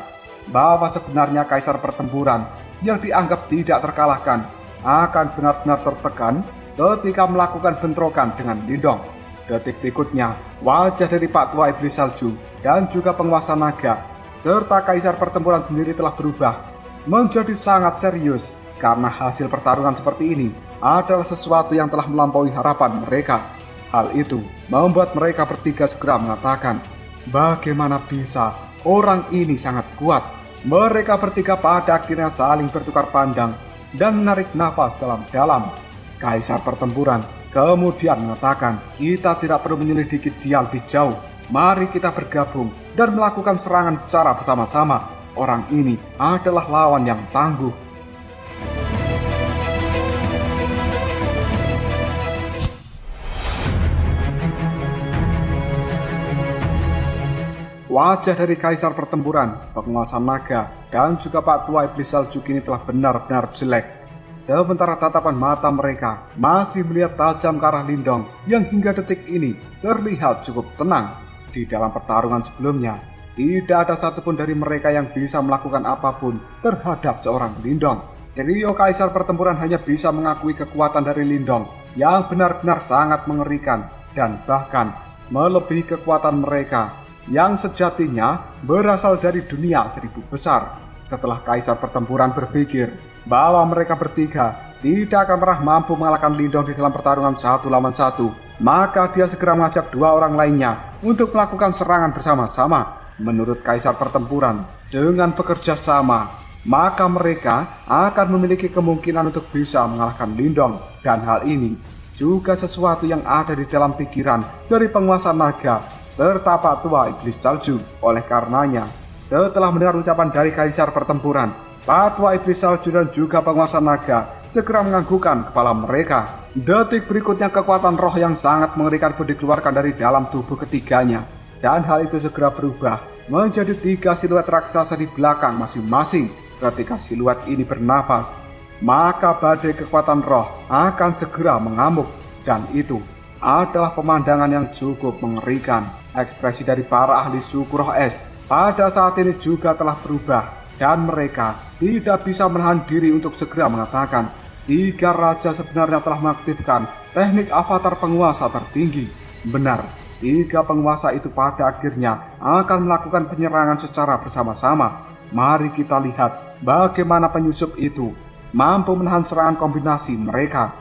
bahwa sebenarnya kaisar pertempuran yang dianggap tidak terkalahkan akan benar-benar tertekan ketika melakukan bentrokan dengan Lindong. Detik berikutnya, wajah dari Pak Tua Iblis Salju dan juga penguasa naga serta kaisar pertempuran sendiri telah berubah menjadi sangat serius karena hasil pertarungan seperti ini adalah sesuatu yang telah melampaui harapan mereka. Hal itu membuat mereka bertiga segera mengatakan, bagaimana bisa orang ini sangat kuat. Mereka bertiga pada akhirnya saling bertukar pandang dan menarik nafas dalam-dalam. Kaisar pertempuran kemudian mengatakan, kita tidak perlu menyelidiki dia lebih jauh. Mari kita bergabung dan melakukan serangan secara bersama-sama. Orang ini adalah lawan yang tangguh. Wajah dari kaisar pertempuran, penguasa naga, dan juga Pak Tua Iblis Salju kini telah benar-benar jelek. Sementara tatapan mata mereka masih melihat tajam ke arah Lindong yang hingga detik ini terlihat cukup tenang. Di dalam pertarungan sebelumnya, tidak ada satupun dari mereka yang bisa melakukan apapun terhadap seorang Lindong. Trio kaisar pertempuran hanya bisa mengakui kekuatan dari Lindong yang benar-benar sangat mengerikan dan bahkan melebihi kekuatan mereka yang sejatinya berasal dari dunia seribu besar. Setelah kaisar pertempuran berpikir bahwa mereka bertiga tidak akan pernah mampu mengalahkan Lindong di dalam pertarungan 1 lawan 1, maka dia segera mengajak dua orang lainnya untuk melakukan serangan bersama-sama. Menurut kaisar pertempuran, dengan bekerja sama, maka mereka akan memiliki kemungkinan untuk bisa mengalahkan Lindong. Dan hal ini juga sesuatu yang ada di dalam pikiran dari penguasa naga serta Pak Tua Iblis Salju. Oleh karenanya, setelah mendengar ucapan dari kaisar pertempuran, Pak Tua Iblis Salju dan juga penguasa naga segera menganggukkan kepala mereka. Detik berikutnya kekuatan roh yang sangat mengerikan pun dikeluarkan dari dalam tubuh ketiganya. Dan hal itu segera berubah menjadi 3 siluet raksasa di belakang masing-masing. Ketika siluet ini bernafas, maka badai kekuatan roh akan segera mengamuk. Dan itu adalah pemandangan yang cukup mengerikan. Ekspresi dari para ahli suku Roh Es pada saat ini juga telah berubah. Dan mereka tidak bisa menahan diri untuk segera mengatakan, 3 raja sebenarnya telah mengaktifkan teknik avatar penguasa tertinggi. Benar, 3 penguasa itu pada akhirnya akan melakukan penyerangan secara bersama-sama. Mari kita lihat bagaimana penyusup itu mampu menahan serangan kombinasi mereka.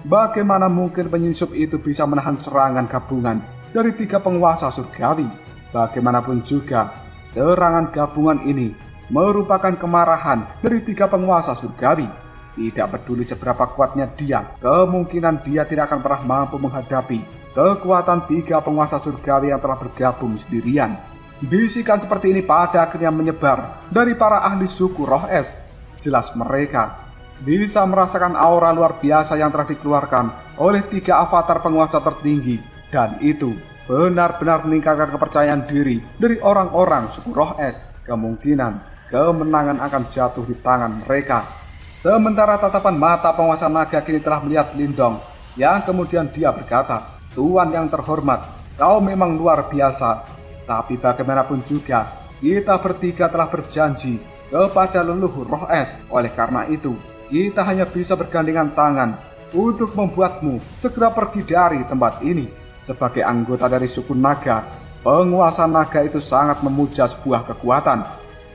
Bagaimana mungkin penyusup itu bisa menahan serangan gabungan dari 3 penguasa surgawi? Bagaimanapun juga, serangan gabungan ini merupakan kemarahan dari 3 penguasa surgawi. Tidak peduli seberapa kuatnya dia, kemungkinan dia tidak akan pernah mampu menghadapi kekuatan 3 penguasa surgawi yang telah bergabung sendirian. Bisikan seperti ini pada akhirnya menyebar dari para ahli suku Roh Es. Jelas mereka bisa merasakan aura luar biasa yang telah dikeluarkan oleh 3 avatar penguasa tertinggi. Dan itu benar-benar meningkatkan kepercayaan diri dari orang-orang suku Roh Es. Kemungkinan kemenangan akan jatuh di tangan mereka. Sementara tatapan mata penguasa naga kini telah melihat Lindong, yang kemudian dia berkata, Tuan yang terhormat, kau memang luar biasa. Tapi bagaimanapun juga, kita bertiga telah berjanji kepada leluhur Roh Es. Oleh karena itu, kita hanya bisa bergandengan tangan untuk membuatmu segera pergi dari tempat ini. Sebagai anggota dari suku naga, penguasa naga itu sangat memuja sebuah kekuatan.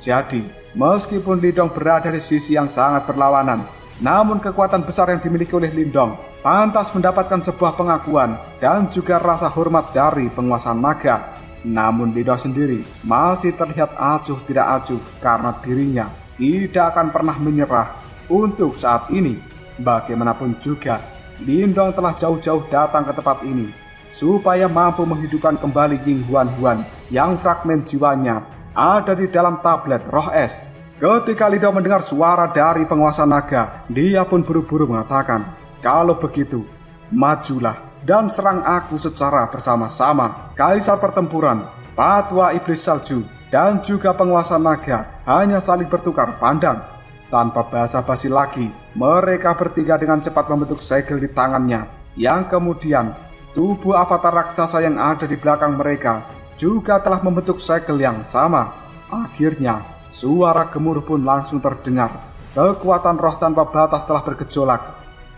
Jadi, meskipun Lindong berada di sisi yang sangat berlawanan, namun kekuatan besar yang dimiliki oleh Lindong pantas mendapatkan sebuah pengakuan dan juga rasa hormat dari penguasa naga. Namun Lindong sendiri masih terlihat acuh tidak acuh karena dirinya tidak akan pernah menyerah untuk saat ini. Bagaimanapun juga, Lindong telah jauh-jauh datang ke tempat ini supaya mampu menghidupkan kembali Ying Huan yang fragmen jiwanya ada di dalam tablet roh es. Ketika Lindong mendengar suara dari penguasa naga, dia pun buru-buru mengatakan, "Kalau begitu, majulah dan serang aku secara bersama-sama." Kaisar pertempuran, Patwa Iblis Salju, dan juga penguasa naga hanya saling bertukar pandang. Tanpa basa-basi lagi, mereka bertiga dengan cepat membentuk segel di tangannya, yang kemudian tubuh avatar raksasa yang ada di belakang mereka juga telah membentuk segel yang sama. Akhirnya, suara gemuruh pun langsung terdengar. Kekuatan roh tanpa batas telah bergejolak.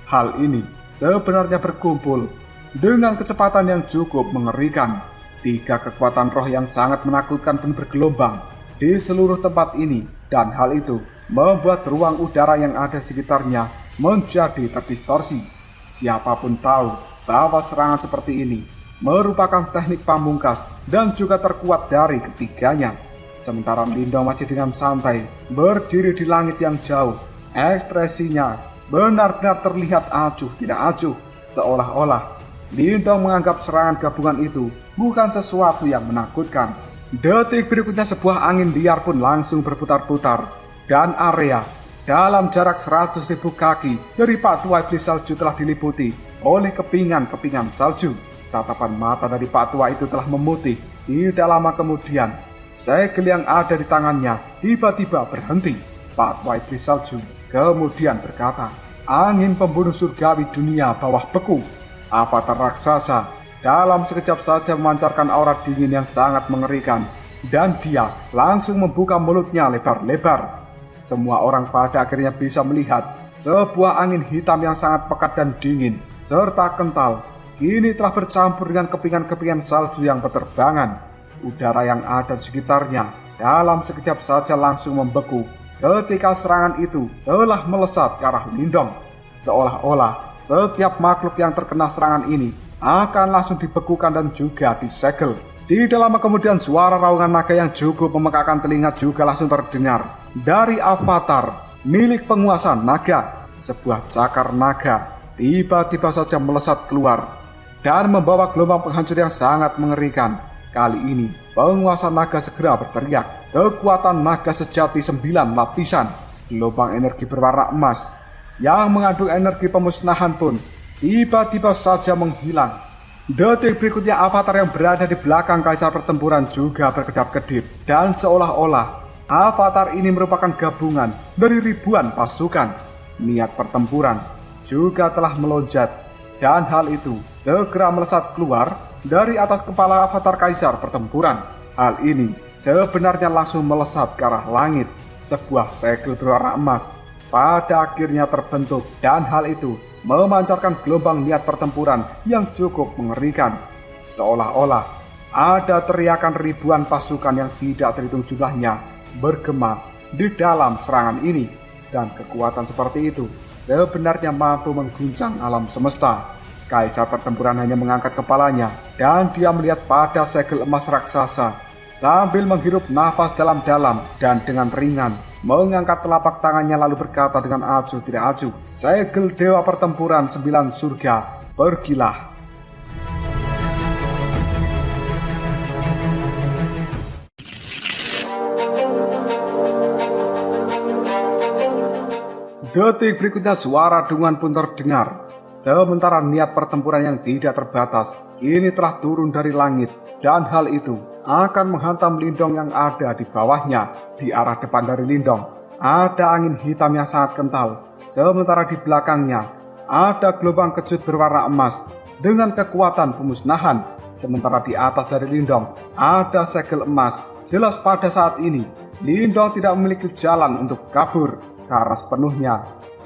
Hal ini sebenarnya berkumpul dengan kecepatan yang cukup mengerikan. 3 kekuatan roh yang sangat menakutkan pun bergelombang di seluruh tempat ini, dan hal itu membuat ruang udara yang ada di sekitarnya menjadi terdistorsi. Siapapun tahu bahwa serangan seperti ini merupakan teknik pamungkas dan juga terkuat dari ketiganya. Sementara Lindong masih dengan santai berdiri di langit yang jauh. Ekspresinya benar-benar terlihat acuh tidak acuh, seolah-olah Lindong menganggap serangan gabungan itu bukan sesuatu yang menakutkan. Detik berikutnya sebuah angin liar pun langsung berputar-putar, dan area dalam jarak 100.000 kaki dari Patwa Iblis Salju telah diliputi oleh kepingan-kepingan salju. Tatapan mata dari Patwa itu telah memutih. Tidak lama kemudian, segel yang ada di tangannya tiba-tiba berhenti. Patwa Iblis Salju kemudian berkata, "Angin pembunuh surgawi dunia bawah beku." Avatar raksasa dalam sekejap saja memancarkan aura dingin yang sangat mengerikan, dan dia langsung membuka mulutnya lebar-lebar. Semua orang pada akhirnya bisa melihat sebuah angin hitam yang sangat pekat dan dingin serta kental kini telah bercampur dengan kepingan-kepingan salju yang berterbangan. Udara yang ada di sekitarnya dalam sekejap saja langsung membeku ketika serangan itu telah melesat ke arah Lindong. Seolah-olah setiap makhluk yang terkena serangan ini akan langsung dibekukan dan juga disegel. Tidak lama kemudian suara raungan naga yang cukup memekakan telinga juga langsung terdengar dari avatar milik penguasa naga. Sebuah cakar naga tiba-tiba saja melesat keluar dan membawa gelombang penghancur yang sangat mengerikan. Kali ini penguasa naga segera berteriak. Kekuatan naga sejati 9 lapisan. Gelombang energi berwarna emas yang mengandung energi pemusnahan pun tiba-tiba saja menghilang. Detik berikutnya avatar yang berada di belakang kaisar pertempuran juga berkedap-kedip, dan seolah-olah avatar ini merupakan gabungan dari ribuan pasukan. Niat pertempuran juga telah melonjak, dan hal itu segera melesat keluar dari atas kepala avatar kaisar pertempuran. Hal ini sebenarnya langsung melesat ke arah langit. Sebuah segel berwarna emas pada akhirnya terbentuk, dan hal itu memancarkan gelombang niat pertempuran yang cukup mengerikan. Seolah-olah ada teriakan ribuan pasukan yang tidak terhitung jumlahnya bergema di dalam serangan ini, dan kekuatan seperti itu sebenarnya mampu mengguncang alam semesta. Kaisar pertempuran hanya mengangkat kepalanya dan dia melihat pada segel emas raksasa sambil menghirup nafas dalam-dalam dan dengan ringan mengangkat telapak tangannya lalu berkata dengan acuh tidak acuh, "Segel dewa pertempuran 9 surga, pergilah." Detik berikutnya suara dengungan pun terdengar. Sementara niat pertempuran yang tidak terbatas kini telah turun dari langit, dan hal itu akan menghantam Lindong yang ada di bawahnya. Di arah depan dari Lindong ada angin hitam yang sangat kental, sementara di belakangnya ada gelombang kejut berwarna emas dengan kekuatan pemusnahan. Sementara di atas dari Lindong ada segel emas. Jelas pada saat ini Lindong tidak memiliki jalan untuk kabur karena sepenuhnya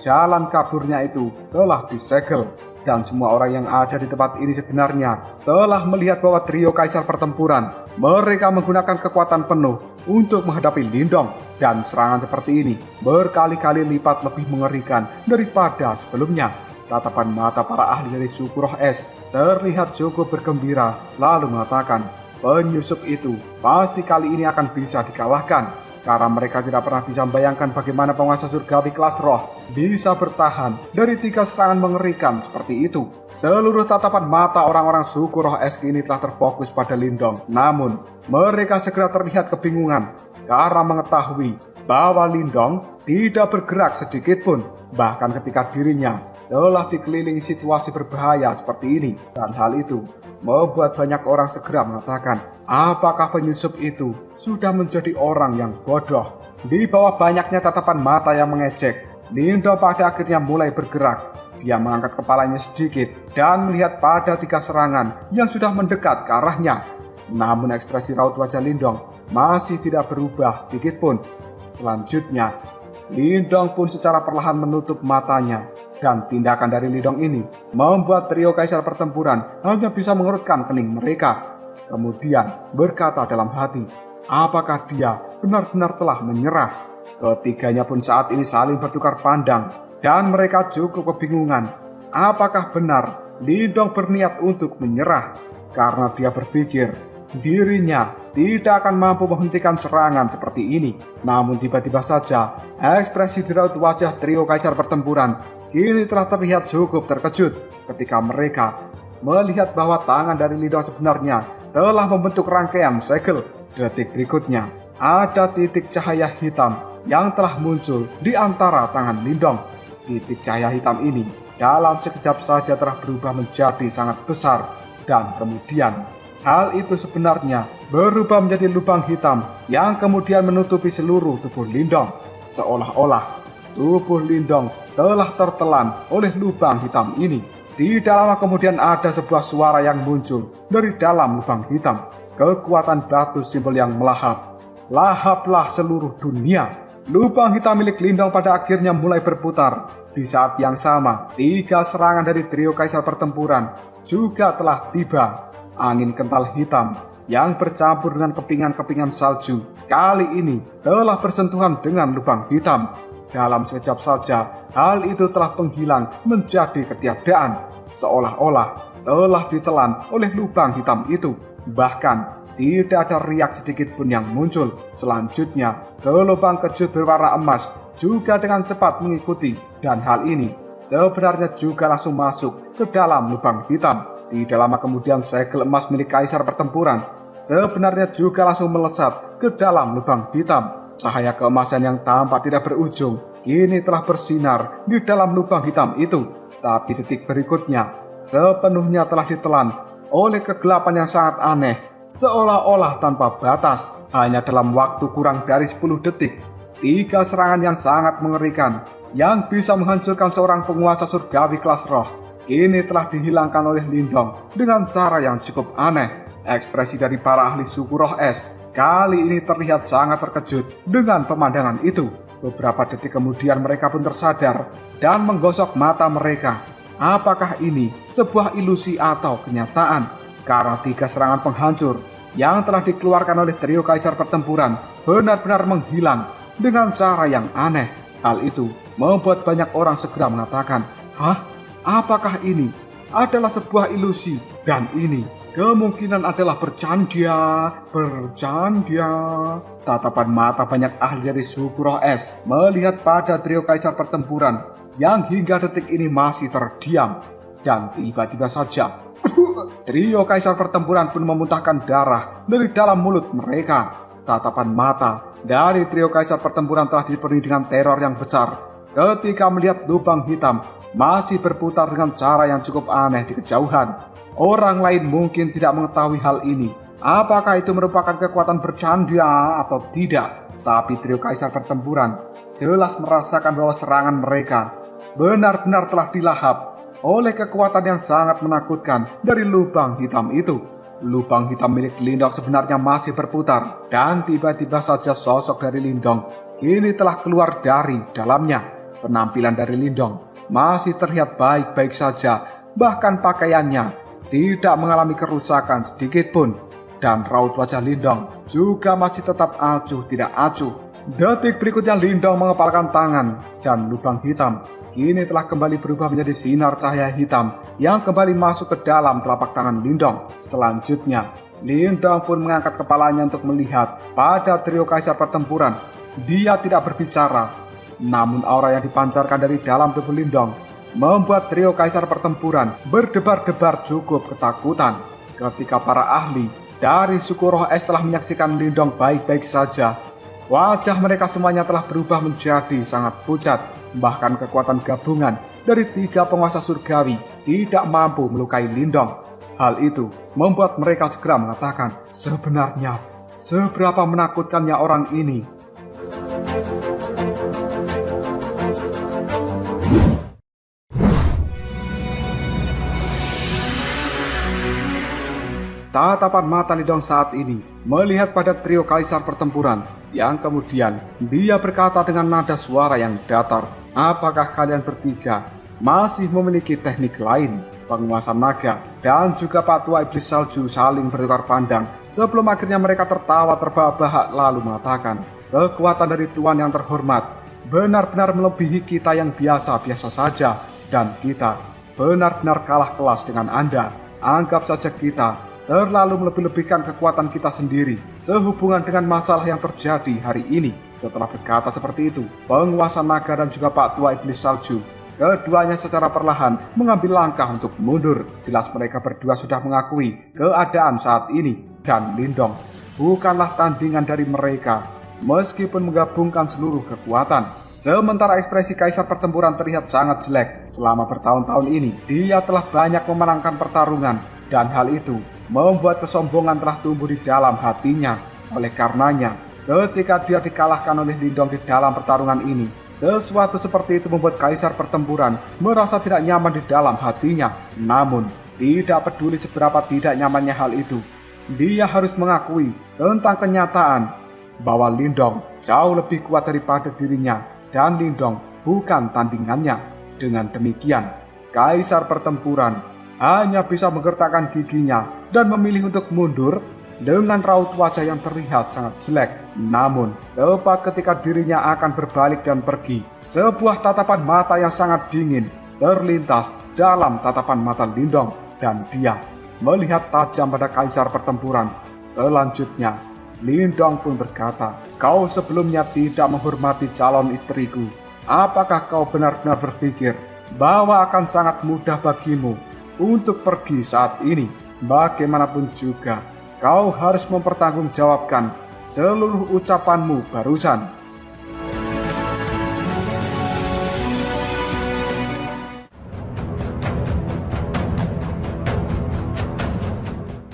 jalan kaburnya itu telah disegel. Dan semua orang yang ada di tempat ini sebenarnya telah melihat bahwa trio kaisar pertempuran mereka menggunakan kekuatan penuh untuk menghadapi Lindong. Dan serangan seperti ini berkali-kali lipat lebih mengerikan daripada sebelumnya. Tatapan mata para ahli dari suku roh es terlihat cukup bergembira, lalu mengatakan, penyusup itu pasti kali ini akan bisa dikalahkan. Karena mereka tidak pernah bisa membayangkan bagaimana penguasa surgawi kelas roh bisa bertahan dari 3 serangan mengerikan seperti itu. Seluruh tatapan mata orang-orang suku roh es kini telah terfokus pada Lindong. Namun, mereka segera terlihat kebingungan karena mengetahui bahwa Lindong tidak bergerak sedikit pun, bahkan ketika dirinya telah dikelilingi situasi berbahaya seperti ini. Dan hal itu membuat banyak orang segera mengatakan, apakah penyusup itu sudah menjadi orang yang bodoh? Di bawah banyaknya tatapan mata yang mengejek, Lindong pada akhirnya mulai bergerak. Dia mengangkat kepalanya sedikit dan melihat pada 3 serangan yang sudah mendekat ke arahnya. Namun ekspresi raut wajah Lindong masih tidak berubah sedikit pun. Selanjutnya, Lindong pun secara perlahan menutup matanya. Dan tindakan dari Lindong ini membuat trio kaisar pertempuran hanya bisa mengerutkan kening mereka. Kemudian berkata dalam hati, apakah dia benar-benar telah menyerah? Ketiganya pun saat ini saling bertukar pandang dan mereka cukup kebingungan. Apakah benar Lindong berniat untuk menyerah? Karena dia berpikir dirinya tidak akan mampu menghentikan serangan seperti ini. Namun tiba-tiba saja ekspresi di raut wajah trio kaisar pertempuran kini telah terlihat cukup terkejut ketika mereka melihat bahwa tangan dari Lindong sebenarnya telah membentuk rangkaian segel. Detik berikutnya, ada titik cahaya hitam yang telah muncul di antara tangan Lindong. Titik cahaya hitam ini dalam sekejap saja telah berubah menjadi sangat besar. Dan kemudian, hal itu sebenarnya berubah menjadi lubang hitam yang kemudian menutupi seluruh tubuh Lindong. Seolah-olah tubuh Lindong telah tertelan oleh lubang hitam ini. Tidak lama kemudian ada sebuah suara yang muncul dari dalam lubang hitam. Kekuatan batu simbol yang melahap. Lahaplah seluruh dunia. Lubang hitam milik Lindong pada akhirnya mulai berputar. Di saat yang sama, 3 serangan dari trio kaisar pertempuran juga telah tiba. Angin kental hitam yang bercampur dengan kepingan-kepingan salju kali ini telah bersentuhan dengan lubang hitam. Dalam sekejap saja, hal itu telah menghilang menjadi ketiadaan, seolah-olah telah ditelan oleh lubang hitam itu. Bahkan, tidak ada riak sedikit pun yang muncul. Selanjutnya, gelombang kejut berwarna emas juga dengan cepat mengikuti. Dan hal ini sebenarnya juga langsung masuk ke dalam lubang hitam. Tidak lama kemudian segel emas milik kaisar pertempuran sebenarnya juga langsung melesat ke dalam lubang hitam. Cahaya keemasan yang tampak tidak berujung kini telah bersinar di dalam lubang hitam itu. Tapi detik berikutnya sepenuhnya telah ditelan oleh kegelapan yang sangat aneh, seolah-olah tanpa batas. Hanya dalam waktu kurang dari 10 detik, 3 serangan yang sangat mengerikan yang bisa menghancurkan seorang penguasa surgawi kelas roh kini telah dihilangkan oleh Lindong dengan cara yang cukup aneh. Ekspresi dari para ahli suku roh es kali ini terlihat sangat terkejut dengan pemandangan itu. Beberapa detik kemudian mereka pun tersadar dan menggosok mata mereka. Apakah ini sebuah ilusi atau kenyataan? Karena 3 serangan penghancur yang telah dikeluarkan oleh trio kaisar pertempuran benar-benar menghilang dengan cara yang aneh. Hal itu membuat banyak orang segera mengatakan, hah? Apakah ini adalah sebuah ilusi? Dan ini kemungkinan adalah bercanda. Tatapan mata banyak ahli dari suku roh es melihat pada trio kaisar pertempuran yang hingga detik ini masih terdiam. Dan tiba-tiba saja trio kaisar pertempuran pun memuntahkan darah dari dalam mulut mereka. Tatapan mata dari trio kaisar pertempuran telah dipenuhi dengan teror yang besar ketika melihat lubang hitam masih berputar dengan cara yang cukup aneh di kejauhan. Orang lain mungkin tidak mengetahui hal ini, apakah itu merupakan kekuatan bercanda atau tidak. Tapi trio kaisar pertempuran jelas merasakan bahwa serangan mereka benar-benar telah dilahap oleh kekuatan yang sangat menakutkan dari lubang hitam itu. Lubang hitam milik Lindong sebenarnya masih berputar, dan tiba-tiba saja sosok dari Lindong kini telah keluar dari dalamnya. Penampilan dari Lindong masih terlihat baik-baik saja, bahkan pakaiannya tidak mengalami kerusakan sedikit pun. Dan raut wajah Lindong juga masih tetap acuh tidak acuh. Detik berikutnya Lindong mengepalkan tangan dan lubang hitam kini telah kembali berubah menjadi sinar cahaya hitam yang kembali masuk ke dalam telapak tangan Lindong. Selanjutnya, Lindong pun mengangkat kepalanya untuk melihat pada trio kaisar pertempuran. Dia tidak berbicara, namun aura yang dipancarkan dari dalam tubuh Lindong membuat trio kaisar pertempuran berdebar-debar cukup ketakutan. Ketika para ahli dari suku roh es telah menyaksikan Lindong baik-baik saja, wajah mereka semuanya telah berubah menjadi sangat pucat. Bahkan kekuatan gabungan dari 3 penguasa surgawi tidak mampu melukai Lindong. Hal itu membuat mereka segera mengatakan, sebenarnya seberapa menakutkannya orang ini. Tatapan mata Lindong saat ini melihat pada trio kaisar pertempuran, yang kemudian dia berkata dengan nada suara yang datar, apakah kalian bertiga masih memiliki teknik lain? Penguasa naga dan juga Pak Tua Iblis Salju saling bertukar pandang sebelum akhirnya mereka tertawa terbahak-bahak lalu mengatakan, kekuatan dari Tuan yang terhormat benar-benar melebihi kita yang biasa-biasa saja, dan kita benar-benar kalah kelas dengan Anda. Anggap saja kita terlalu melebih-lebihkan kekuatan kita sendiri sehubungan dengan masalah yang terjadi hari ini. Setelah berkata seperti itu, penguasa naga dan juga Pak Tua Iblis Salju, keduanya secara perlahan mengambil langkah untuk mundur. Jelas mereka berdua sudah mengakui keadaan saat ini, dan Lindong bukanlah tandingan dari mereka meskipun menggabungkan seluruh kekuatan. Sementara ekspresi kaisar pertempuran terlihat sangat jelek. Selama bertahun-tahun ini dia telah banyak memenangkan pertarungan, dan hal itu membuat kesombongan telah tumbuh di dalam hatinya. Oleh karenanya, ketika dia dikalahkan oleh Lindong di dalam pertarungan ini, sesuatu seperti itu membuat kaisar pertempuran merasa tidak nyaman di dalam hatinya. Namun, tidak peduli seberapa tidak nyamannya hal itu, dia harus mengakui tentang kenyataan bahwa Lindong jauh lebih kuat daripada dirinya, dan Lindong bukan tandingannya. Dengan demikian, kaisar pertempuran hanya bisa menggertakkan giginya dan memilih untuk mundur dengan raut wajah yang terlihat sangat jelek. Namun, tepat ketika dirinya akan berbalik dan pergi, sebuah tatapan mata yang sangat dingin terlintas dalam tatapan mata Lindong, dan dia melihat tajam pada kaisar pertempuran. Selanjutnya, Lindong pun berkata, kau sebelumnya tidak menghormati calon istriku. Apakah kau benar-benar berpikir bahwa akan sangat mudah bagimu untuk pergi saat ini? Bagaimanapun juga, kau harus mempertanggungjawabkan seluruh ucapanmu barusan.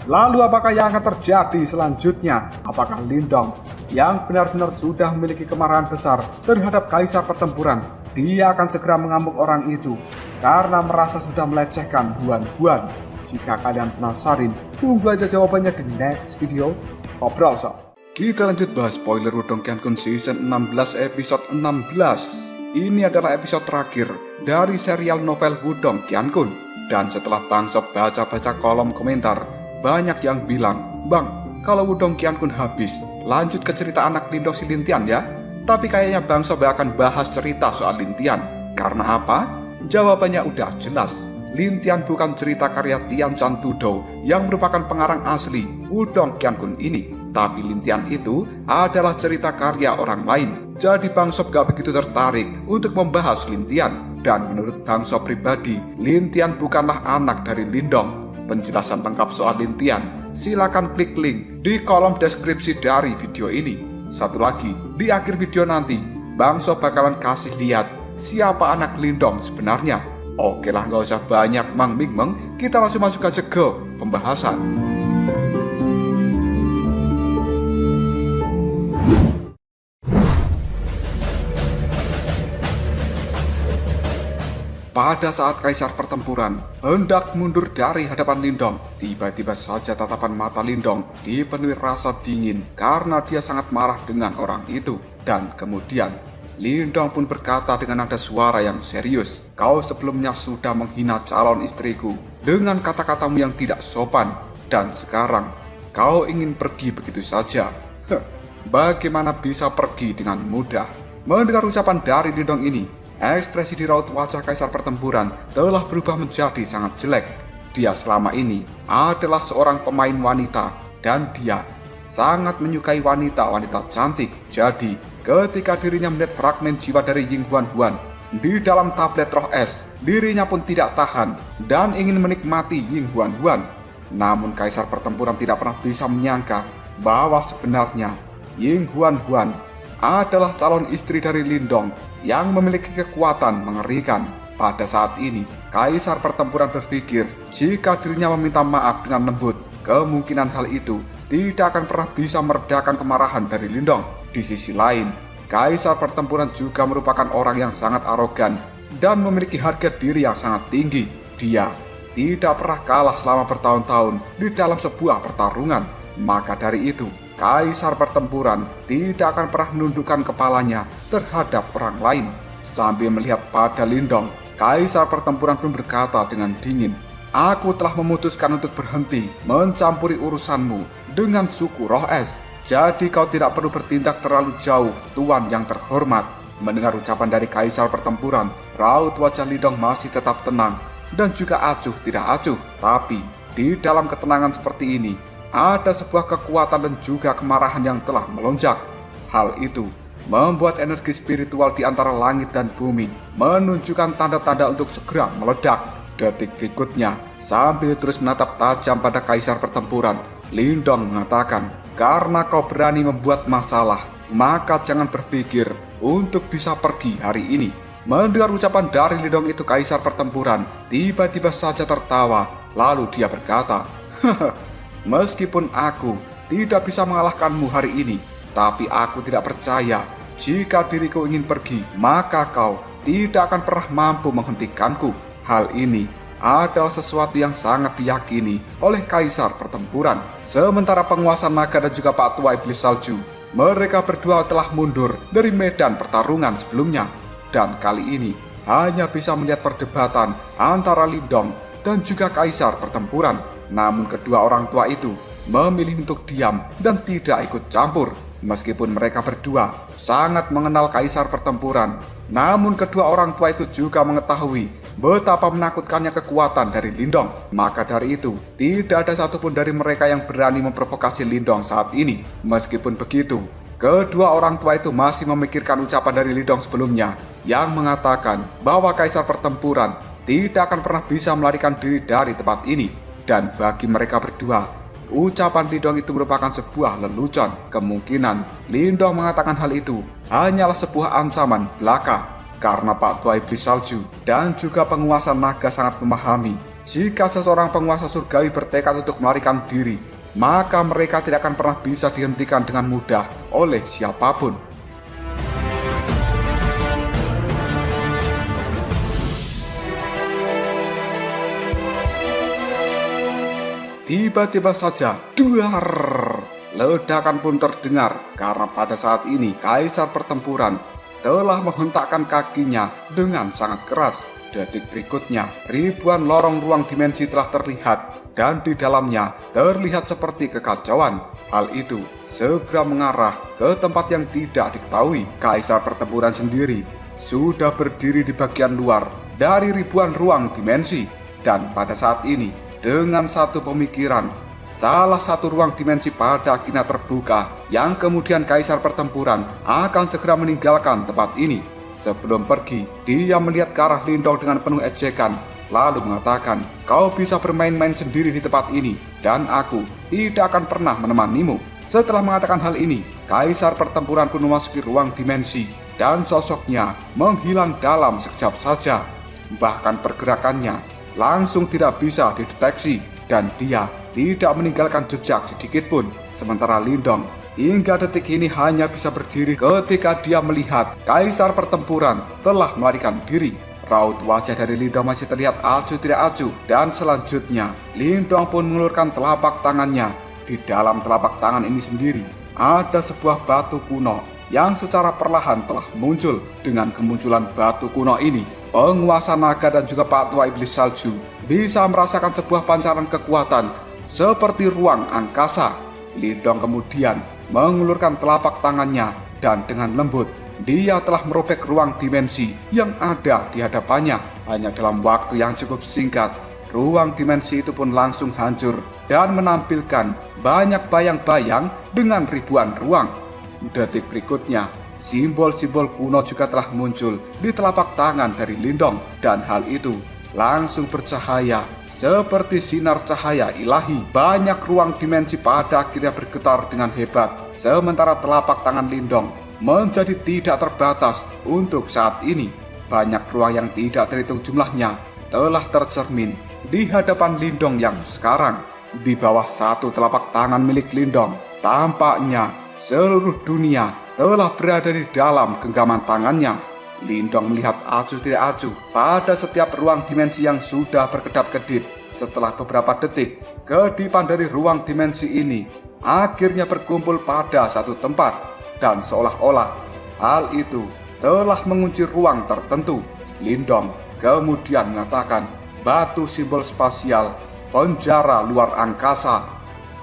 Lalu apakah yang akan terjadi selanjutnya? Apakah Lindong yang benar-benar sudah memiliki kemarahan besar terhadap kaisar pertempuran, dia akan segera mengamuk orang itu karena merasa sudah melecehkan Huan? Jika kalian penasaran, tunggu aja jawabannya di next video. Ngobrol sob. Kita lanjut bahas spoiler Wudong Qiankun Season 16 episode 16. Ini adalah episode terakhir dari serial novel Wudong Qiankun. Dan setelah Bang Sob baca-baca kolom komentar, banyak yang bilang, Bang, kalau Wudong Qiankun habis, lanjut ke cerita anak Lindong si Lintian ya. Tapi kayaknya Bang Sob akan bahas cerita soal Lintian. Karena apa? Jawabannya udah jelas. Lintian bukan cerita karya Tian Chan Tudou yang merupakan pengarang asli Wudong Qiankun ini. Tapi Lintian itu adalah cerita karya orang lain. Jadi Bang Sob gak begitu tertarik untuk membahas Lintian. Dan menurut Bang Sob pribadi, Lintian bukanlah anak dari Lindong. Penjelasan lengkap soal Lintian, silakan klik link di kolom deskripsi dari video ini. Satu lagi, di akhir video nanti, Bang Sob bakalan kasih lihat siapa anak Lindong sebenarnya. Oke lah, gak usah banyak mang-ming-meng, kita langsung masuk aja ke pembahasan. Pada saat kaisar pertempuran hendak mundur dari hadapan Lindong, tiba-tiba saja tatapan mata Lindong dipenuhi rasa dingin karena dia sangat marah dengan orang itu. Dan kemudian Lindong pun berkata dengan nada suara yang serius, "Kau sebelumnya sudah menghina calon istriku dengan kata-katamu yang tidak sopan, dan sekarang kau ingin pergi begitu saja. Bagaimana bisa pergi dengan mudah?" Mendengar ucapan dari Lindong ini, ekspresi di raut wajah Kaisar Pertempuran telah berubah menjadi sangat jelek. Dia selama ini adalah seorang pemain wanita dan dia sangat menyukai wanita-wanita cantik. Jadi, ketika dirinya melihat fragmen jiwa dari Ying Huan di dalam tablet roh es, dirinya pun tidak tahan dan ingin menikmati Ying Huan. Namun Kaisar Pertempuran tidak pernah bisa menyangka bahwa sebenarnya Ying Huan adalah calon istri dari Lindong yang memiliki kekuatan mengerikan. Pada saat ini, Kaisar Pertempuran berpikir jika dirinya meminta maaf dengan lembut, kemungkinan hal itu tidak akan pernah bisa meredakan kemarahan dari Lindong. Di sisi lain, Kaisar Pertempuran juga merupakan orang yang sangat arogan dan memiliki harga diri yang sangat tinggi. Dia tidak pernah kalah selama bertahun-tahun di dalam sebuah pertarungan. Maka dari itu, Kaisar Pertempuran tidak akan pernah menundukkan kepalanya terhadap orang lain. Sambil melihat pada Lindong, Kaisar Pertempuran pun berkata dengan dingin, "Aku telah memutuskan untuk berhenti mencampuri urusanmu dengan suku roh es. Jadi kau tidak perlu bertindak terlalu jauh, Tuan yang terhormat." Mendengar ucapan dari Kaisar Pertempuran, raut wajah Lindong masih tetap tenang dan juga acuh tidak acuh. Tapi di dalam ketenangan seperti ini, ada sebuah kekuatan dan juga kemarahan yang telah melonjak. Hal itu membuat energi spiritual di antara langit dan bumi menunjukkan tanda-tanda untuk segera meledak. Detik berikutnya, sambil terus menatap tajam pada Kaisar Pertempuran, Lindong mengatakan, "Karena kau berani membuat masalah, maka jangan berpikir untuk bisa pergi hari ini." Mendengar ucapan dari Lindong itu, Kaisar Pertempuran tiba-tiba saja tertawa, lalu dia berkata, "Meskipun aku tidak bisa mengalahkanmu hari ini, tapi aku tidak percaya jika diriku ingin pergi, maka kau tidak akan pernah mampu menghentikanku." Hal ini adalah sesuatu yang sangat diyakini oleh Kaisar Pertempuran. Sementara penguasa naga dan juga Pak Tua Iblis Salju, mereka berdua telah mundur dari medan pertarungan sebelumnya. Dan kali ini hanya bisa melihat perdebatan antara Lindong dan juga Kaisar Pertempuran. Namun kedua orang tua itu memilih untuk diam dan tidak ikut campur. Meskipun mereka berdua sangat mengenal Kaisar Pertempuran, namun kedua orang tua itu juga mengetahui betapa menakutkannya kekuatan dari Lindong. Maka dari itu, tidak ada satupun dari mereka yang berani memprovokasi Lindong saat ini. Meskipun begitu, kedua orang tua itu masih memikirkan ucapan dari Lindong sebelumnya yang mengatakan bahwa Kaisar Pertempuran tidak akan pernah bisa melarikan diri dari tempat ini. Dan bagi mereka berdua, ucapan Lindong itu merupakan sebuah lelucon. Kemungkinan Lindong mengatakan hal itu hanyalah sebuah ancaman belaka, karena Pak Tua Iblis Salju dan juga penguasa naga sangat memahami jika seseorang penguasa surgawi bertekad untuk melarikan diri, maka mereka tidak akan pernah bisa dihentikan dengan mudah oleh siapapun. Tiba-tiba saja, duar, ledakan pun terdengar karena pada saat ini Kaisar Pertempuran telah menghentakkan kakinya dengan sangat keras. Detik berikutnya, ribuan lorong ruang dimensi telah terlihat dan di dalamnya terlihat seperti kekacauan. Hal itu segera mengarah ke tempat yang tidak diketahui. Kaisar Pertempuran sendiri sudah berdiri di bagian luar dari ribuan ruang dimensi. Dan pada saat ini, dengan satu pemikiran, salah satu ruang dimensi pada akhirnya terbuka, yang kemudian Kaisar Pertempuran akan segera meninggalkan tempat ini. Sebelum pergi, dia melihat ke arah Lindong dengan penuh ejekan, lalu mengatakan, "Kau bisa bermain-main sendiri di tempat ini, dan aku tidak akan pernah menemanimu." Setelah mengatakan hal ini, Kaisar Pertempuran pun memasuki ruang dimensi, dan sosoknya menghilang dalam sekejap saja. Bahkan pergerakannya langsung tidak bisa dideteksi, dan dia tidak meninggalkan jejak sedikit pun. Sementara Lindong hingga detik ini hanya bisa berdiri ketika dia melihat Kaisar Pertempuran telah melarikan diri. Raut wajah dari Lindong masih terlihat acuh tidak acuh, dan selanjutnya Lindong pun mengulurkan telapak tangannya. Di dalam telapak tangan ini sendiri ada sebuah batu kuno yang secara perlahan telah muncul. Dengan kemunculan batu kuno ini, penguasa naga dan juga Patua Iblis Salju bisa merasakan sebuah pancaran kekuatan seperti ruang angkasa. Lindong kemudian mengulurkan telapak tangannya dan dengan lembut dia telah merobek ruang dimensi yang ada di hadapannya. Hanya dalam waktu yang cukup singkat, ruang dimensi itu pun langsung hancur dan menampilkan banyak bayang-bayang dengan ribuan ruang. Detik berikutnya, simbol-simbol kuno juga telah muncul di telapak tangan dari Lindong, dan hal itu langsung bercahaya seperti sinar cahaya ilahi. Banyak ruang dimensi pada akhirnya bergetar dengan hebat, sementara telapak tangan Lindong menjadi tidak terbatas untuk saat ini. Banyak ruang yang tidak terhitung jumlahnya telah tercermin di hadapan Lindong yang sekarang. Di bawah satu telapak tangan milik Lindong, tampaknya seluruh dunia telah berada di dalam genggaman tangannya. Lindong melihat acuh tidak acuh pada setiap ruang dimensi yang sudah berkedap-kedip. Setelah beberapa detik, kedipan dari ruang dimensi ini akhirnya berkumpul pada satu tempat, dan seolah-olah hal itu telah mengunci ruang tertentu. Lindong kemudian mengatakan, batu simbol spasial, penjara luar angkasa.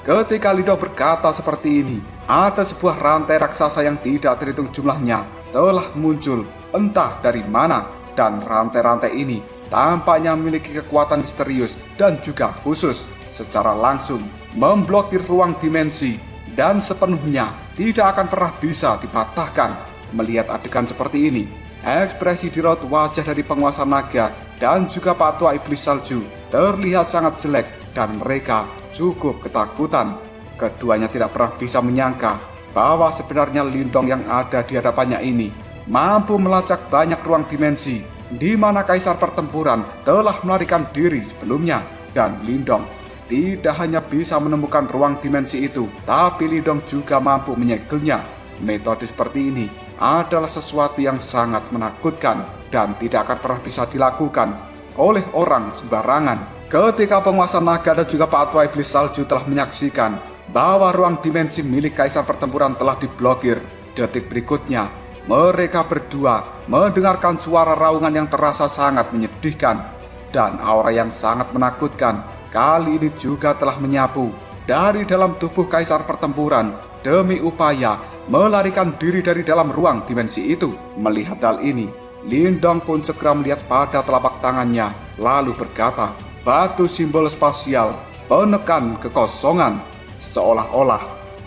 Ketika Lindong berkata seperti ini, ada sebuah rantai raksasa yang tidak terhitung jumlahnya telah muncul entah dari mana, dan rantai-rantai ini tampaknya memiliki kekuatan misterius dan juga khusus, secara langsung memblokir ruang dimensi dan sepenuhnya tidak akan pernah bisa dipatahkan. Melihat adegan seperti ini, ekspresi di raut wajah dari penguasa naga dan juga Patua Iblis Salju terlihat sangat jelek dan mereka cukup ketakutan. Keduanya tidak pernah bisa menyangka bahwa sebenarnya Lindong yang ada di hadapannya ini mampu melacak banyak ruang dimensi di mana kaisar pertempuran telah melarikan diri sebelumnya. Dan Lindong tidak hanya bisa menemukan ruang dimensi itu, tapi Lindong juga mampu menyegelnya. Metode seperti ini adalah sesuatu yang sangat menakutkan dan tidak akan pernah bisa dilakukan oleh orang sembarangan. Ketika penguasa naga dan juga Patua Iblis Salju telah menyaksikan bahwa ruang dimensi milik kaisar pertempuran telah diblokir, detik berikutnya mereka berdua mendengarkan suara raungan yang terasa sangat menyedihkan, dan aura yang sangat menakutkan kali ini juga telah menyapu dari dalam tubuh kaisar pertempuran demi upaya melarikan diri dari dalam ruang dimensi itu. Melihat hal ini, Lindong pun segera melihat pada telapak tangannya, lalu berkata, batu simbol spasial, penekan kekosongan. Seolah-olah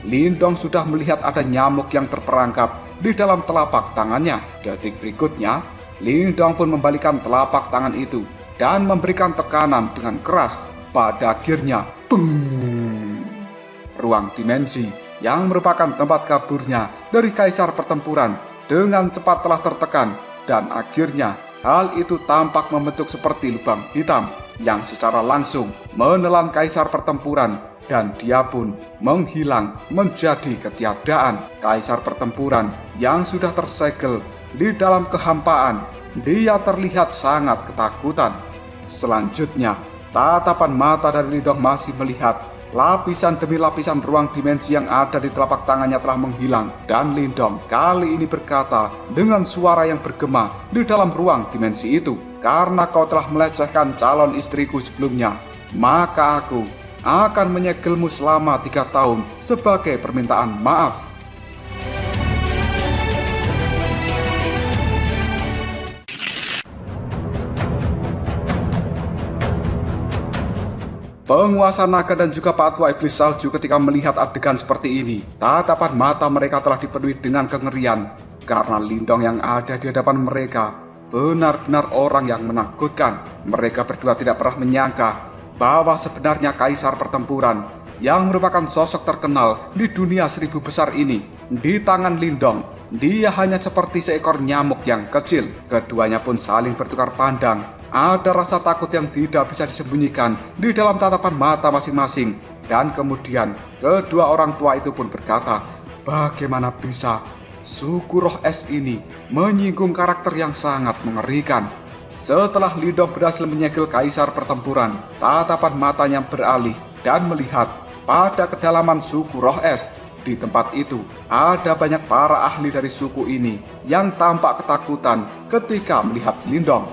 Lindong sudah melihat ada nyamuk yang terperangkap di dalam telapak tangannya. Detik berikutnya, Lindong pun membalikan telapak tangan itu dan memberikan tekanan dengan keras. Pada akhirnya, beng! Ruang dimensi yang merupakan tempat kaburnya dari kaisar pertempuran dengan cepat telah tertekan, dan akhirnya hal itu tampak membentuk seperti lubang hitam yang secara langsung menelan kaisar pertempuran, dan dia pun menghilang menjadi ketiadaan. Kaisar pertempuran yang sudah tersegel di dalam kehampaan, dia terlihat sangat ketakutan. Selanjutnya, tatapan mata dari Lindong masih melihat lapisan demi lapisan ruang dimensi yang ada di telapak tangannya telah menghilang, dan Lindong kali ini berkata dengan suara yang bergema di dalam ruang dimensi itu, karena kau telah melecehkan calon istriku sebelumnya, maka aku akan menyegelmu selama 3 tahun sebagai permintaan maaf. Penguasa naga dan juga Patua Iblis Salju ketika melihat adegan seperti ini, tatapan mata mereka telah dipenuhi dengan kengerian, karena Lindong yang ada di hadapan mereka benar-benar orang yang menakutkan. Mereka berdua tidak pernah menyangka bahwa sebenarnya kaisar pertempuran yang merupakan sosok terkenal di dunia 1000 besar ini, di tangan Lindong, dia hanya seperti seekor nyamuk yang kecil. Keduanya pun saling bertukar pandang. Ada rasa takut yang tidak bisa disembunyikan di dalam tatapan mata masing-masing. Dan kemudian kedua orang tua itu pun berkata, bagaimana bisa suku roh es ini menyinggung karakter yang sangat mengerikan. Setelah Lindong berhasil menyegel kaisar pertempuran, tatapan matanya beralih dan melihat pada kedalaman suku roh es. Di tempat itu, ada banyak para ahli dari suku ini yang tampak ketakutan ketika melihat Lindong.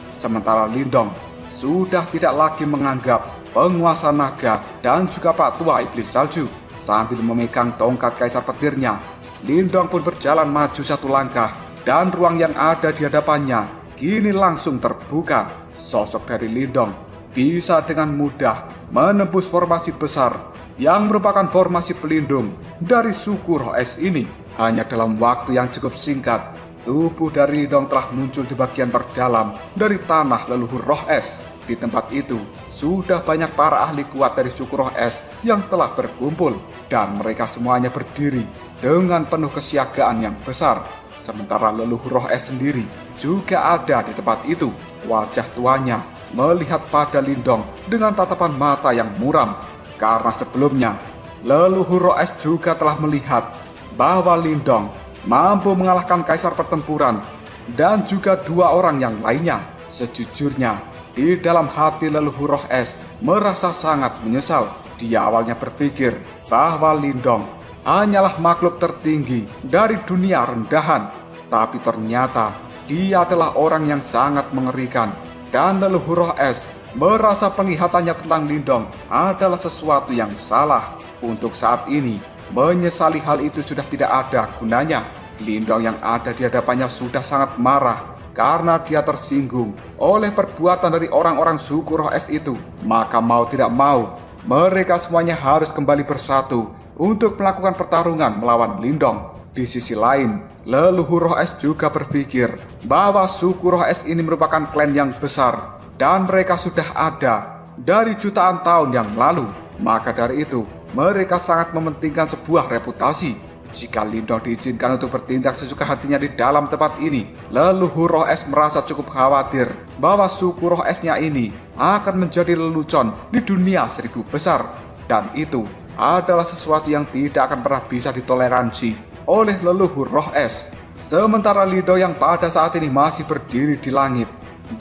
Sementara Lindong sudah tidak lagi menganggap penguasa naga dan juga Pak Tua Iblis Salju. Sambil memegang tongkat kaisar petirnya, Lindong pun berjalan maju satu langkah dan ruang yang ada di hadapannya kini langsung terbuka. Sosok dari Lindong bisa dengan mudah menembus formasi besar yang merupakan formasi pelindung dari suku roh es ini. Hanya dalam waktu yang cukup singkat, tubuh dari Lindong telah muncul di bagian terdalam dari tanah leluhur roh es. Di tempat itu, sudah banyak para ahli kuat dari suku roh es yang telah berkumpul, dan mereka semuanya berdiri dengan penuh kesiagaan yang besar. Sementara leluhur roh es sendiri juga ada di tempat itu. Wajah tuanya melihat pada Lindong dengan tatapan mata yang muram. Karena sebelumnya, leluhur roh es juga telah melihat bahwa Lindong mampu mengalahkan kaisar pertempuran dan juga dua orang yang lainnya. Sejujurnya, di dalam hati leluhur roh es merasa sangat menyesal. Dia awalnya berpikir bahwa Lindong hanyalah makhluk tertinggi dari dunia rendahan. Tapi ternyata dia adalah orang yang sangat mengerikan. Dan leluhur roh es merasa penglihatannya tentang Lindong adalah sesuatu yang salah. Untuk saat ini, menyesali hal itu sudah tidak ada gunanya. Lindong yang ada di hadapannya sudah sangat marah karena dia tersinggung oleh perbuatan dari orang-orang suku roh es itu. Maka mau tidak mau, mereka semuanya harus kembali bersatu untuk melakukan pertarungan melawan Lindong. Di sisi lain, leluhur roh es juga berpikir bahwa suku roh es ini merupakan klan yang besar dan mereka sudah ada dari jutaan tahun yang lalu. Maka dari itu, mereka sangat mementingkan sebuah reputasi. Jika Lindong diizinkan untuk bertindak sesuka hatinya di dalam tempat ini, leluhur roh es merasa cukup khawatir bahwa suku roh esnya ini akan menjadi lelucon di dunia 1000 besar. Dan itu adalah sesuatu yang tidak akan pernah bisa ditoleransi oleh leluhur roh es. Sementara Lindong yang pada saat ini masih berdiri di langit,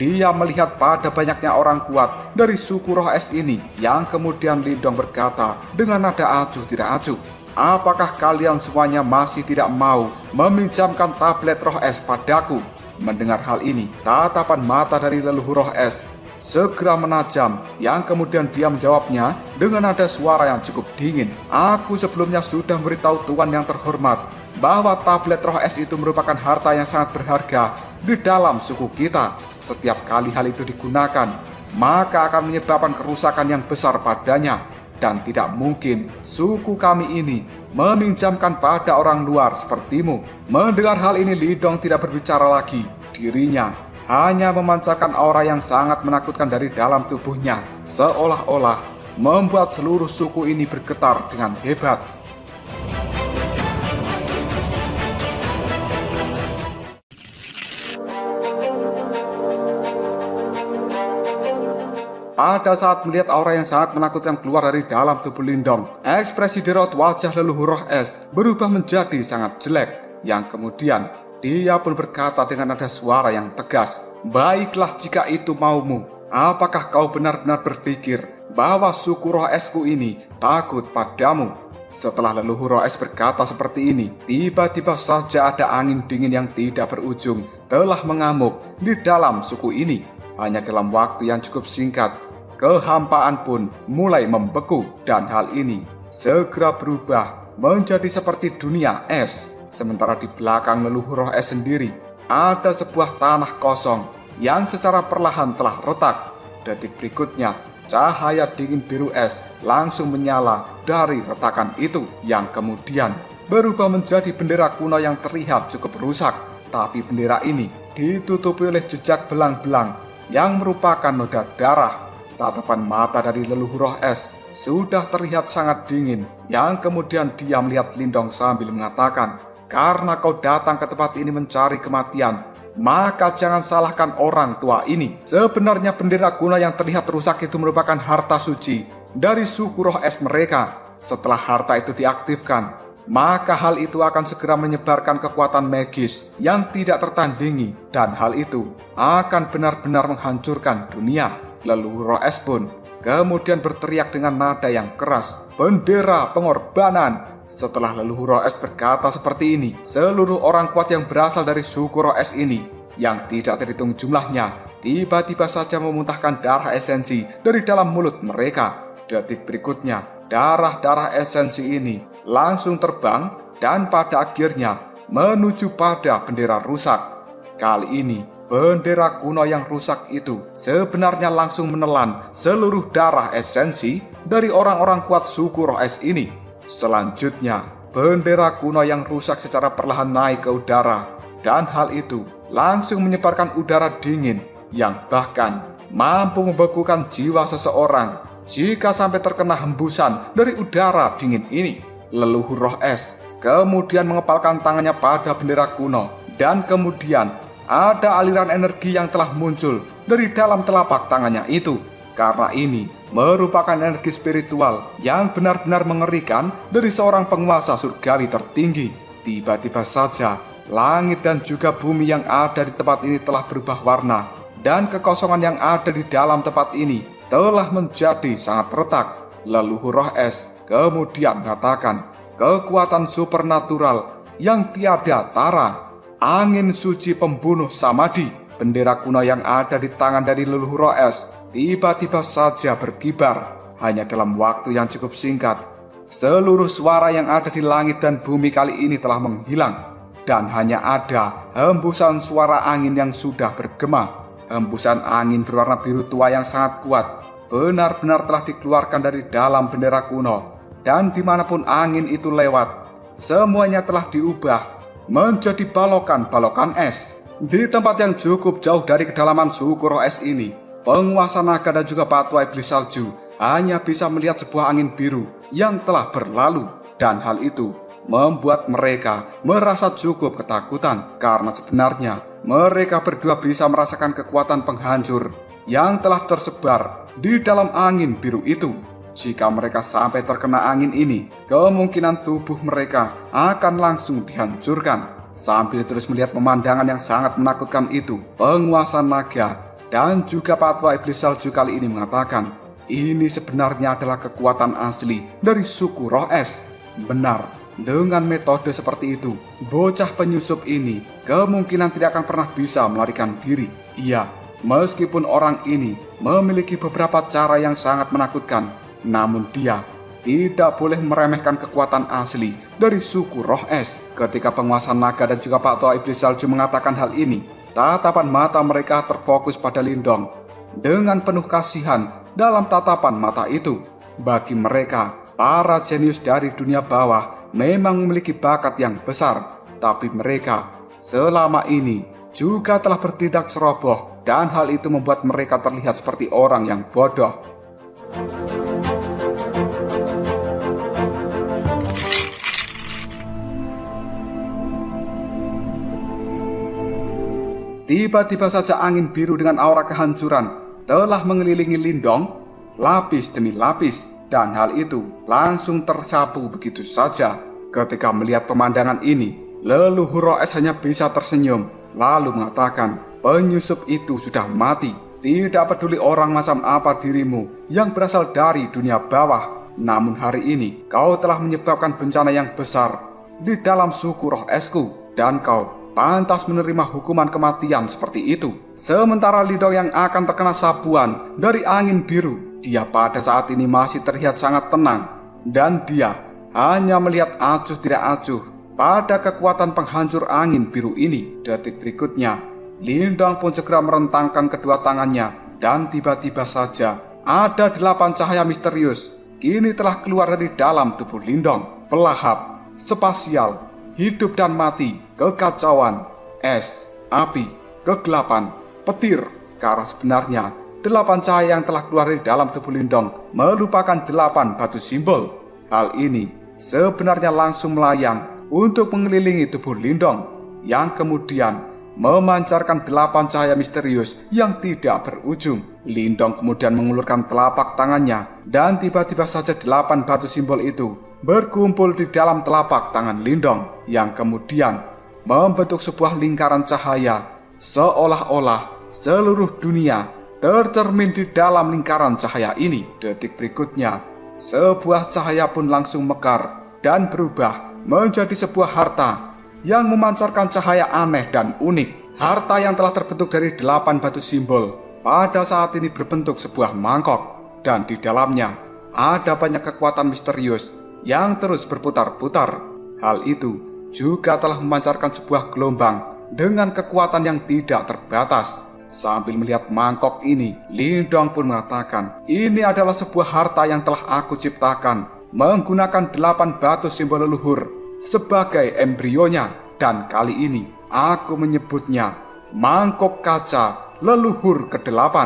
dia melihat pada banyaknya orang kuat dari suku roh es ini, yang kemudian Lindong berkata dengan nada acuh tidak acuh, "Apakah kalian semuanya masih tidak mau meminjamkan tablet roh es padaku?" Mendengar hal ini, tatapan mata dari leluhur roh es segera menajam, yang kemudian dia menjawabnya dengan nada suara yang cukup dingin. "Aku sebelumnya sudah memberitahu Tuan yang terhormat bahwa tablet roh es itu merupakan harta yang sangat berharga di dalam suku kita. Setiap kali hal itu digunakan, maka akan menyebabkan kerusakan yang besar padanya. Dan tidak mungkin suku kami ini meminjamkan pada orang luar sepertimu." Mendengar hal ini, Lindong tidak berbicara lagi. Dirinya hanya memancarkan aura yang sangat menakutkan dari dalam tubuhnya, seolah-olah membuat seluruh suku ini bergetar dengan hebat. Pada saat melihat aura yang sangat menakutkan keluar dari dalam tubuh Lindong, ekspresi di raut wajah leluhur roh es berubah menjadi sangat jelek, yang kemudian dia pun berkata dengan nada suara yang tegas, "Baiklah jika itu maumu. Apakah kau benar-benar berpikir bahwa suku roh esku ini takut padamu?" Setelah leluhur roh es berkata seperti ini, tiba-tiba saja ada angin dingin yang tidak berujung telah mengamuk di dalam suku ini. Hanya dalam waktu yang cukup singkat, kehampaan pun mulai membeku, dan hal ini segera berubah menjadi seperti dunia es. Sementara di belakang leluhur roh es sendiri, ada sebuah tanah kosong yang secara perlahan telah retak. Detik berikutnya, cahaya dingin biru es langsung menyala dari retakan itu, yang kemudian berubah menjadi bendera kuno yang terlihat cukup rusak. Tapi bendera ini ditutupi oleh jejak belang-belang yang merupakan noda darah. Tatapan mata dari leluhur roh es sudah terlihat sangat dingin, yang kemudian dia melihat Lindong sambil mengatakan, "Karena kau datang ke tempat ini mencari kematian, maka jangan salahkan orang tua ini. Sebenarnya bendera kuno yang terlihat rusak itu merupakan harta suci dari suku roh es mereka. Setelah harta itu diaktifkan, maka hal itu akan segera menyebarkan kekuatan magis yang tidak tertandingi, dan hal itu akan benar-benar menghancurkan dunia." Leluhur roh es pun kemudian berteriak dengan nada yang keras, "Bendera pengorbanan!" Setelah leluhur roh es berkata seperti ini, seluruh orang kuat yang berasal dari suku roh es ini, yang tidak terhitung jumlahnya, tiba-tiba saja memuntahkan darah esensi dari dalam mulut mereka. Detik berikutnya, darah-darah esensi ini langsung terbang dan pada akhirnya menuju pada bendera rusak. Kali ini, bendera kuno yang rusak itu sebenarnya langsung menelan seluruh darah esensi dari orang-orang kuat suku roh es ini. Selanjutnya, bendera kuno yang rusak secara perlahan naik ke udara, dan hal itu langsung menyebarkan udara dingin yang bahkan mampu membekukan jiwa seseorang jika sampai terkena hembusan dari udara dingin ini. Leluhur roh es kemudian mengepalkan tangannya pada bendera kuno, dan kemudian ada aliran energi yang telah muncul dari dalam telapak tangannya itu. Karena ini merupakan energi spiritual yang benar-benar mengerikan dari seorang penguasa surgawi tertinggi. Tiba-tiba saja, langit dan juga bumi yang ada di tempat ini telah berubah warna, dan kekosongan yang ada di dalam tempat ini telah menjadi sangat retak. Leluhur roh es kemudian mengatakan, kekuatan supernatural yang tiada tara, angin suci pembunuh Samadhi. Bendera kuno yang ada di tangan dari leluhur roh es tiba-tiba saja berkibar. Hanya dalam waktu yang cukup singkat, seluruh suara yang ada di langit dan bumi kali ini telah menghilang, dan hanya ada hembusan suara angin yang sudah bergema. Hembusan angin berwarna biru tua yang sangat kuat benar-benar telah dikeluarkan dari dalam bendera kuno, dan dimanapun angin itu lewat, semuanya telah diubah menjadi balokan-balokan es. Di tempat yang cukup jauh dari kedalaman suku roh es ini, penguasa naga dan juga patua iblis salju hanya bisa melihat sebuah angin biru yang telah berlalu, dan hal itu membuat mereka merasa cukup ketakutan, karena sebenarnya mereka berdua bisa merasakan kekuatan penghancur yang telah tersebar di dalam angin biru itu. Jika mereka sampai terkena angin ini, kemungkinan tubuh mereka akan langsung dihancurkan. Sambil terus melihat pemandangan yang sangat menakutkan itu, penguasa naga dan juga patua iblis salju kali ini mengatakan, ini sebenarnya adalah kekuatan asli dari suku roh es. Benar, dengan metode seperti itu, bocah penyusup ini kemungkinan tidak akan pernah bisa melarikan diri. Iya, meskipun orang ini memiliki beberapa cara yang sangat menakutkan, namun dia tidak boleh meremehkan kekuatan asli dari suku roh es. Ketika penguasa naga dan juga patua iblis salju mengatakan hal ini, tatapan mata mereka terfokus pada Lindong. Dengan penuh kasihan dalam tatapan mata itu, bagi mereka, para jenius dari dunia bawah memang memiliki bakat yang besar, tapi mereka selama ini juga telah bertindak ceroboh, dan hal itu membuat mereka terlihat seperti orang yang bodoh. Tiba-tiba saja angin biru dengan aura kehancuran telah mengelilingi Lindong lapis demi lapis, dan hal itu langsung tersapu begitu saja. Ketika melihat pemandangan ini, leluhur roh es hanya bisa tersenyum lalu mengatakan, penyusup itu sudah mati. Tidak peduli orang macam apa dirimu yang berasal dari dunia bawah, namun hari ini kau telah menyebabkan bencana yang besar di dalam suku roh esku, dan kau pantas menerima hukuman kematian seperti itu. Sementara Lindong yang akan terkena sapuan dari angin biru, dia pada saat ini masih terlihat sangat tenang, dan dia hanya melihat acuh tidak acuh pada kekuatan penghancur angin biru ini. Detik berikutnya, Lindong pun segera merentangkan kedua tangannya, dan tiba-tiba saja ada 8 cahaya misterius kini telah keluar dari dalam tubuh Lindong. Pelahap, spasial, hidup dan mati, kekacauan, es, api, kegelapan, petir. Karena sebenarnya 8 cahaya yang telah keluar dari dalam tubuh Lindong merupakan 8 batu simbol. Hal ini sebenarnya langsung melayang untuk mengelilingi tubuh Lindong, yang kemudian memancarkan 8 cahaya misterius yang tidak berujung. Lindong kemudian mengulurkan telapak tangannya, dan tiba-tiba saja 8 batu simbol itu berkumpul di dalam telapak tangan Lindong, yang kemudian membentuk sebuah lingkaran cahaya, seolah-olah seluruh dunia tercermin di dalam lingkaran cahaya ini. Detik berikutnya, sebuah cahaya pun langsung mekar dan berubah menjadi sebuah harta yang memancarkan cahaya aneh dan unik. Harta yang telah terbentuk dari 8 batu simbol pada saat ini berbentuk sebuah mangkok, dan di dalamnya ada banyak kekuatan misterius yang terus berputar-putar. Hal itu juga telah memancarkan sebuah gelombang dengan kekuatan yang tidak terbatas. Sambil melihat mangkok ini, Lindong pun mengatakan, ini adalah sebuah harta yang telah aku ciptakan menggunakan 8 batu simbol leluhur sebagai embrionya, dan kali ini aku menyebutnya mangkok kaca leluhur ke-8.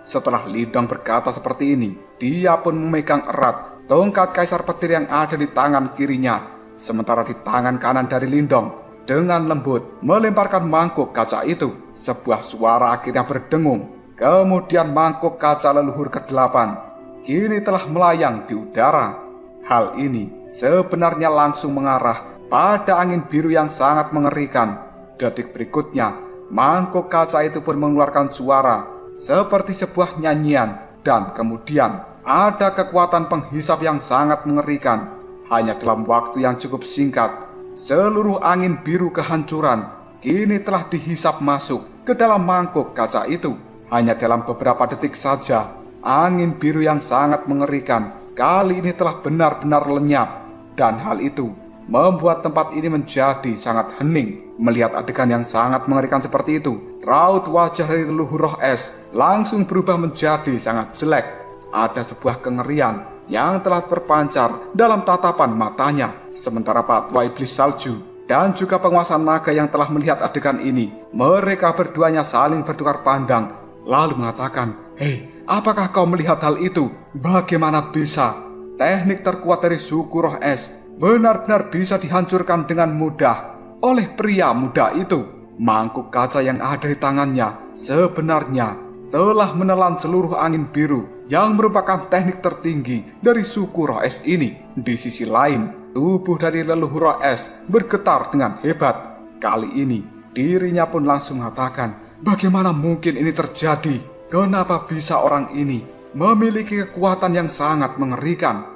Setelah Lindong berkata seperti ini, dia pun memegang erat tongkat kaisar petir yang ada di tangan kirinya, sementara di tangan kanan dari Lindong dengan lembut melemparkan mangkuk kaca itu. Sebuah suara akhirnya berdengung. Kemudian mangkuk kaca leluhur ke-8 kini telah melayang di udara. Hal ini sebenarnya langsung mengarah pada angin biru yang sangat mengerikan. Detik berikutnya, mangkuk kaca itu pun mengeluarkan suara seperti sebuah nyanyian, dan kemudian ada kekuatan penghisap yang sangat mengerikan. Hanya dalam waktu yang cukup singkat, seluruh angin biru kehancuran kini telah dihisap masuk ke dalam mangkuk kaca itu. Hanya dalam beberapa detik saja, angin biru yang sangat mengerikan kali ini telah benar-benar lenyap, dan hal itu membuat tempat ini menjadi sangat hening. Melihat adegan yang sangat mengerikan seperti itu, raut wajah dari leluhur roh es langsung berubah menjadi sangat jelek. Ada sebuah kengerian yang telah terpancar dalam tatapan matanya. Sementara Patwa Iblis Salju dan juga penguasa naga yang telah melihat adegan ini, mereka berduanya saling bertukar pandang, lalu mengatakan, "Hei, apakah kau melihat hal itu? Bagaimana bisa teknik terkuat dari suku roh es benar-benar bisa dihancurkan dengan mudah oleh pria muda itu?" Mangkuk kaca yang ada di tangannya sebenarnya telah menelan seluruh angin biru yang merupakan teknik tertinggi dari suku roh es ini. Di sisi lain, tubuh dari leluhur roh es bergetar dengan hebat. Kali ini, dirinya pun langsung mengatakan, bagaimana mungkin ini terjadi? Kenapa bisa orang ini memiliki kekuatan yang sangat mengerikan?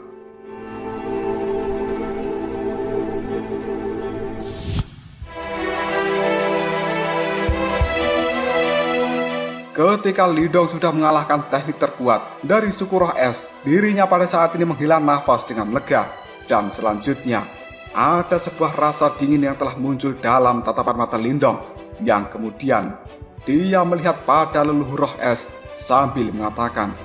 Ketika Lindong sudah mengalahkan teknik terkuat dari suku roh es, dirinya pada saat ini menghela nafas dengan lega. Dan selanjutnya, ada sebuah rasa dingin yang telah muncul dalam tatapan mata Lindong, yang kemudian dia melihat pada leluhur roh es sambil mengatakan,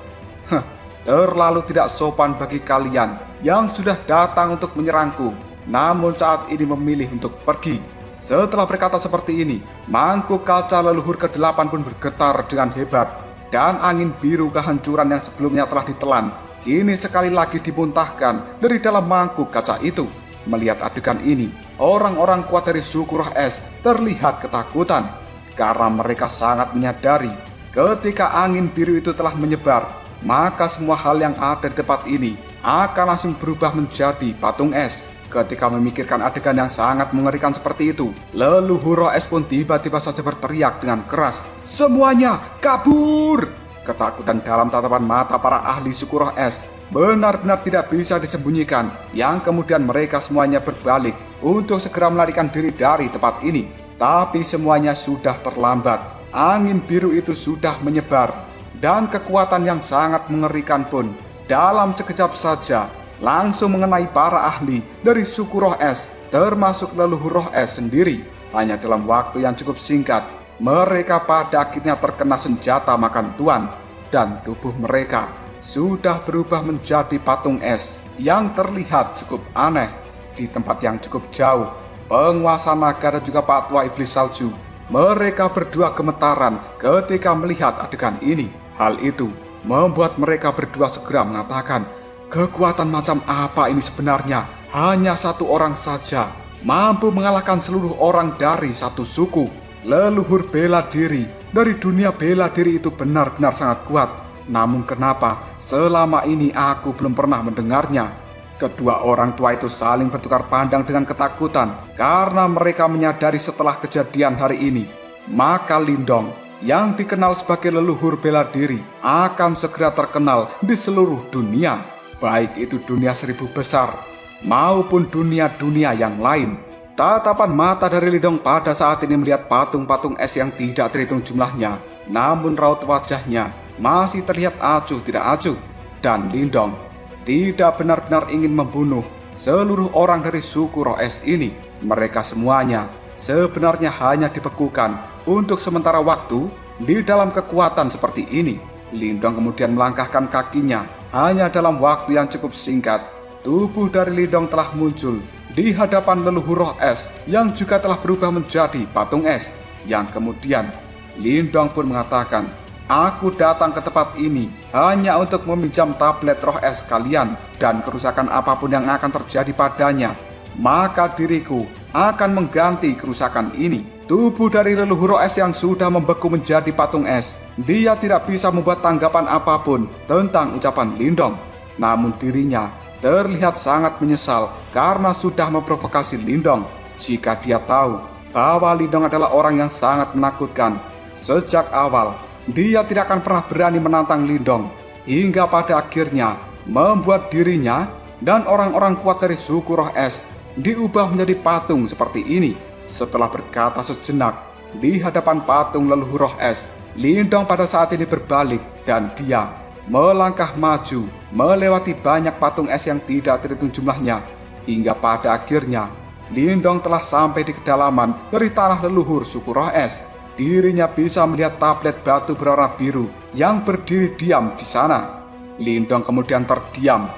terlalu tidak sopan bagi kalian yang sudah datang untuk menyerangku, namun saat ini memilih untuk pergi. Setelah berkata seperti ini, mangkuk kaca leluhur ke-8 pun bergetar dengan hebat, dan angin biru kehancuran yang sebelumnya telah ditelan kini sekali lagi dimuntahkan dari dalam mangkuk kaca itu. Melihat adegan ini, orang-orang kuat dari suku roh es terlihat ketakutan, karena mereka sangat menyadari ketika angin biru itu telah menyebar, maka semua hal yang ada di tempat ini akan langsung berubah menjadi patung es. Ketika memikirkan adegan yang sangat mengerikan seperti itu, leluhur roh es pun tiba-tiba saja berteriak dengan keras, "Semuanya kabur!" Ketakutan dalam tatapan mata para ahli suku roh es benar-benar tidak bisa disembunyikan, yang kemudian mereka semuanya berbalik untuk segera melarikan diri dari tempat ini. Tapi semuanya sudah terlambat. Angin biru itu sudah menyebar, dan kekuatan yang sangat mengerikan pun dalam sekejap saja langsung mengenai para ahli dari suku roh es, termasuk leluhur roh es sendiri. Hanya dalam waktu yang cukup singkat, mereka pada akhirnya terkena senjata makan tuan, dan tubuh mereka sudah berubah menjadi patung es yang terlihat cukup aneh. Di tempat yang cukup jauh, penguasa naga dan juga Patwa Iblis Salju, mereka berdua gemetaran ketika melihat adegan ini. Hal itu membuat mereka berdua segera mengatakan, kekuatan macam apa ini sebenarnya? Hanya satu orang saja mampu mengalahkan seluruh orang dari satu suku. Leluhur bela diri dari dunia bela diri itu benar-benar sangat kuat. Namun kenapa selama ini aku belum pernah mendengarnya? Kedua orang tua itu saling bertukar pandang dengan ketakutan karena mereka menyadari setelah kejadian hari ini, maka Lindong yang dikenal sebagai leluhur bela diri akan segera terkenal di seluruh dunia. Baik itu dunia 1000 besar maupun dunia-dunia yang lain. Tatapan mata dari Lindong pada saat ini melihat patung-patung es yang tidak terhitung jumlahnya, namun raut wajahnya masih terlihat acuh tidak acuh. Dan Lindong tidak benar-benar ingin membunuh seluruh orang dari suku roh es ini. Mereka semuanya sebenarnya hanya dibekukan untuk sementara waktu di dalam kekuatan seperti ini. Lindong kemudian melangkahkan kakinya. Hanya dalam waktu yang cukup singkat, tubuh dari Lindong telah muncul di hadapan leluhur roh es yang juga telah berubah menjadi patung es. Yang kemudian Lindong pun mengatakan, "Aku datang ke tempat ini hanya untuk meminjam tablet roh es kalian, dan kerusakan apapun yang akan terjadi padanya, maka diriku akan mengganti kerusakan ini." Tubuh dari leluhur roh es yang sudah membeku menjadi patung es, dia tidak bisa membuat tanggapan apapun tentang ucapan Lindong. Namun dirinya terlihat sangat menyesal karena sudah memprovokasi Lindong. Jika dia tahu bahwa Lindong adalah orang yang sangat menakutkan, sejak awal dia tidak akan pernah berani menantang Lindong, hingga pada akhirnya membuat dirinya dan orang-orang kuat dari suku roh es diubah menjadi patung seperti ini. Setelah berkata sejenak di hadapan patung leluhur roh es, Lindong pada saat ini berbalik dan dia melangkah maju melewati banyak patung es yang tidak terhitung jumlahnya, hingga pada akhirnya Lindong telah sampai di kedalaman dari tanah leluhur suku roh es. Dirinya bisa melihat tablet batu berwarna biru yang berdiri diam di sana. Lindong kemudian terdiam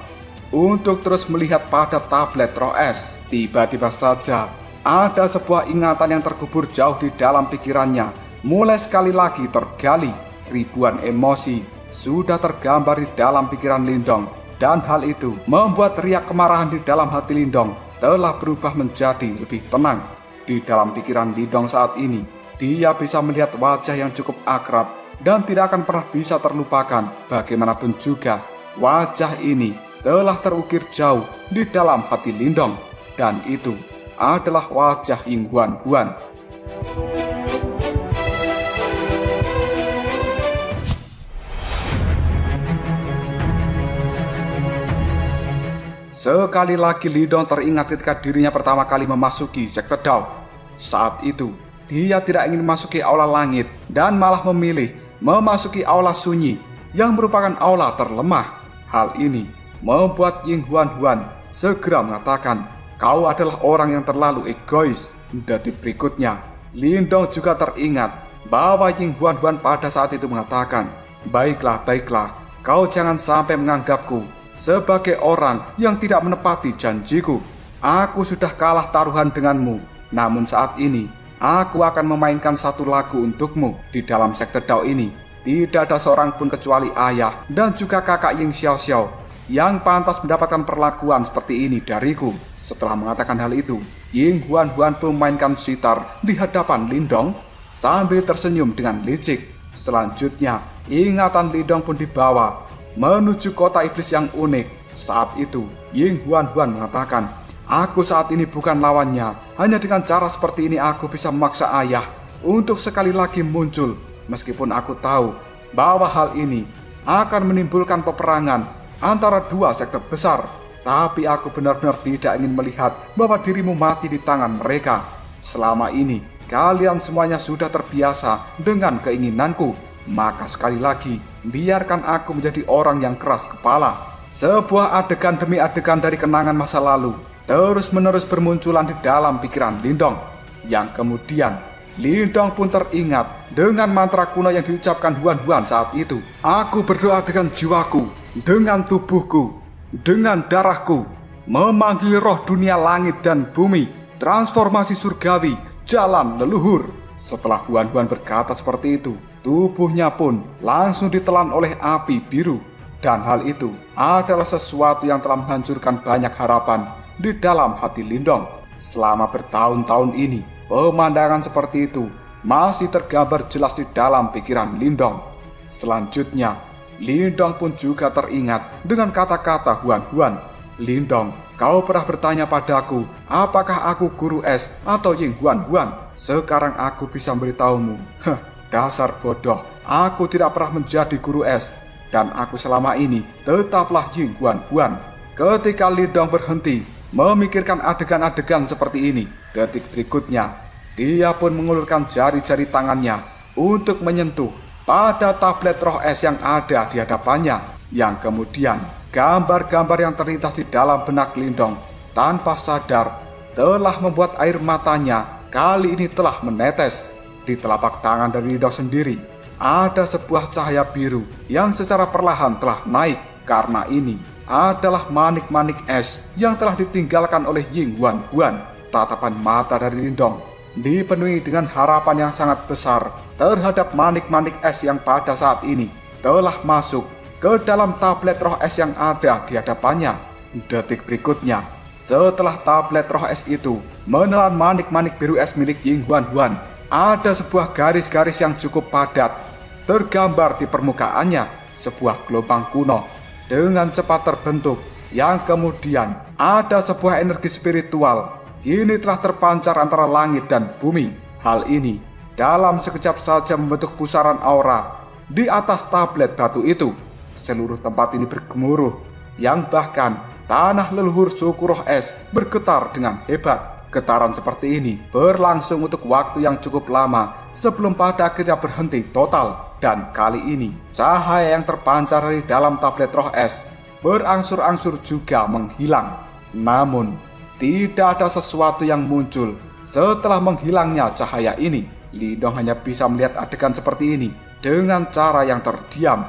untuk terus melihat pada tablet roh es. Tiba-tiba saja ada sebuah ingatan yang terkubur jauh di dalam pikirannya mulai sekali lagi tergali. Ribuan emosi sudah tergambar di dalam pikiran Lindong, dan hal itu membuat riak kemarahan di dalam hati Lindong telah berubah menjadi lebih tenang. Di dalam pikiran Lindong saat ini, dia bisa melihat wajah yang cukup akrab dan tidak akan pernah bisa terlupakan. Bagaimanapun juga, wajah ini telah terukir jauh di dalam hati Lindong, dan itu adalah wajah Ying Huan Huan. Sekali lagi Lindong teringat ketika dirinya pertama kali memasuki sekte Dao. Saat itu, dia tidak ingin memasuki aula langit dan malah memilih memasuki aula sunyi yang merupakan aula terlemah. Hal ini membuat Ying Huan Huan segera mengatakan, "Kau adalah orang yang terlalu egois." Detik berikutnya, Lindong juga teringat bahwa Ying Huan Huan pada saat itu mengatakan, baiklah, kau jangan sampai menganggapku sebagai orang yang tidak menepati janjiku. Aku sudah kalah taruhan denganmu, namun saat ini aku akan memainkan satu lagu untukmu. Di dalam sekte Dao ini, tidak ada seorang pun kecuali ayah dan juga kakak Ying Xiaoxiao yang pantas mendapatkan perlakuan seperti ini dariku. Setelah mengatakan hal itu, Ying Huan Huan pun memainkan sitar di hadapan Lindong sambil tersenyum dengan licik. Selanjutnya, ingatan Lindong pun dibawa menuju kota iblis yang unik. Saat itu, Ying Huan Huan mengatakan, "Aku saat ini bukan lawannya. Hanya dengan cara seperti ini aku bisa memaksa ayah untuk sekali lagi muncul. Meskipun aku tahu bahwa hal ini akan menimbulkan peperangan antara dua sekte besar, tapi aku benar-benar tidak ingin melihat bahwa dirimu mati di tangan mereka. Selama ini, kalian semuanya sudah terbiasa dengan keinginanku. Maka sekali lagi, biarkan aku menjadi orang yang keras kepala." Sebuah adegan demi adegan dari kenangan masa lalu terus-menerus bermunculan di dalam pikiran Lindong. Yang kemudian, Lindong pun teringat dengan mantra kuno yang diucapkan Huan Huan saat itu. "Aku berdoa dengan jiwaku, dengan tubuhku, dengan darahku, memanggil roh dunia langit dan bumi, transformasi surgawi, jalan leluhur." Setelah Huan Huan berkata seperti itu, tubuhnya pun langsung ditelan oleh api biru. Dan hal itu adalah sesuatu yang telah menghancurkan banyak harapan di dalam hati Lindong. Selama bertahun-tahun ini, pemandangan seperti itu masih tergambar jelas di dalam pikiran Lindong. Selanjutnya, Lindong pun juga teringat dengan kata-kata Huan Huan. "Lindong, kau pernah bertanya padaku, apakah aku guru es atau Ying Huan Huan? Sekarang aku bisa memberitahumu." Dasar bodoh, aku tidak pernah menjadi guru es, dan aku selama ini tetaplah Ying Huan Huan. Ketika Lindong berhenti Memikirkan adegan-adegan seperti ini, detik berikutnya, dia pun mengulurkan jari-jari tangannya untuk menyentuh pada tablet roh es yang ada di hadapannya, yang kemudian gambar-gambar yang terlintas di dalam benak Lindong tanpa sadar telah membuat air matanya kali ini telah menetes. Di telapak tangan dari Lindong sendiri ada sebuah cahaya biru yang secara perlahan telah naik, karena ini adalah manik-manik es yang telah ditinggalkan oleh Ying Huan. Tatapan mata dari Lindong dipenuhi dengan harapan yang sangat besar terhadap manik-manik es yang pada saat ini telah masuk ke dalam tablet roh es yang ada di hadapannya. Detik berikutnya, setelah tablet roh es itu menelan manik-manik biru es milik Ying Huan, ada sebuah garis-garis yang cukup padat tergambar di permukaannya, sebuah gelombang kuno dengan cepat terbentuk, yang kemudian ada sebuah energi spiritual ini telah terpancar antara langit dan bumi. Hal ini dalam sekejap saja membentuk pusaran aura di atas tablet batu itu. Seluruh tempat ini bergemuruh, yang bahkan tanah leluhur suku roh es bergetar dengan hebat. Getaran seperti ini berlangsung untuk waktu yang cukup lama sebelum pada akhirnya berhenti total. Dan kali ini cahaya yang terpancar dari dalam tablet roh es berangsur-angsur juga menghilang. Namun tidak ada sesuatu yang muncul setelah menghilangnya cahaya ini. Lindong hanya bisa melihat adegan seperti ini dengan cara yang terdiam.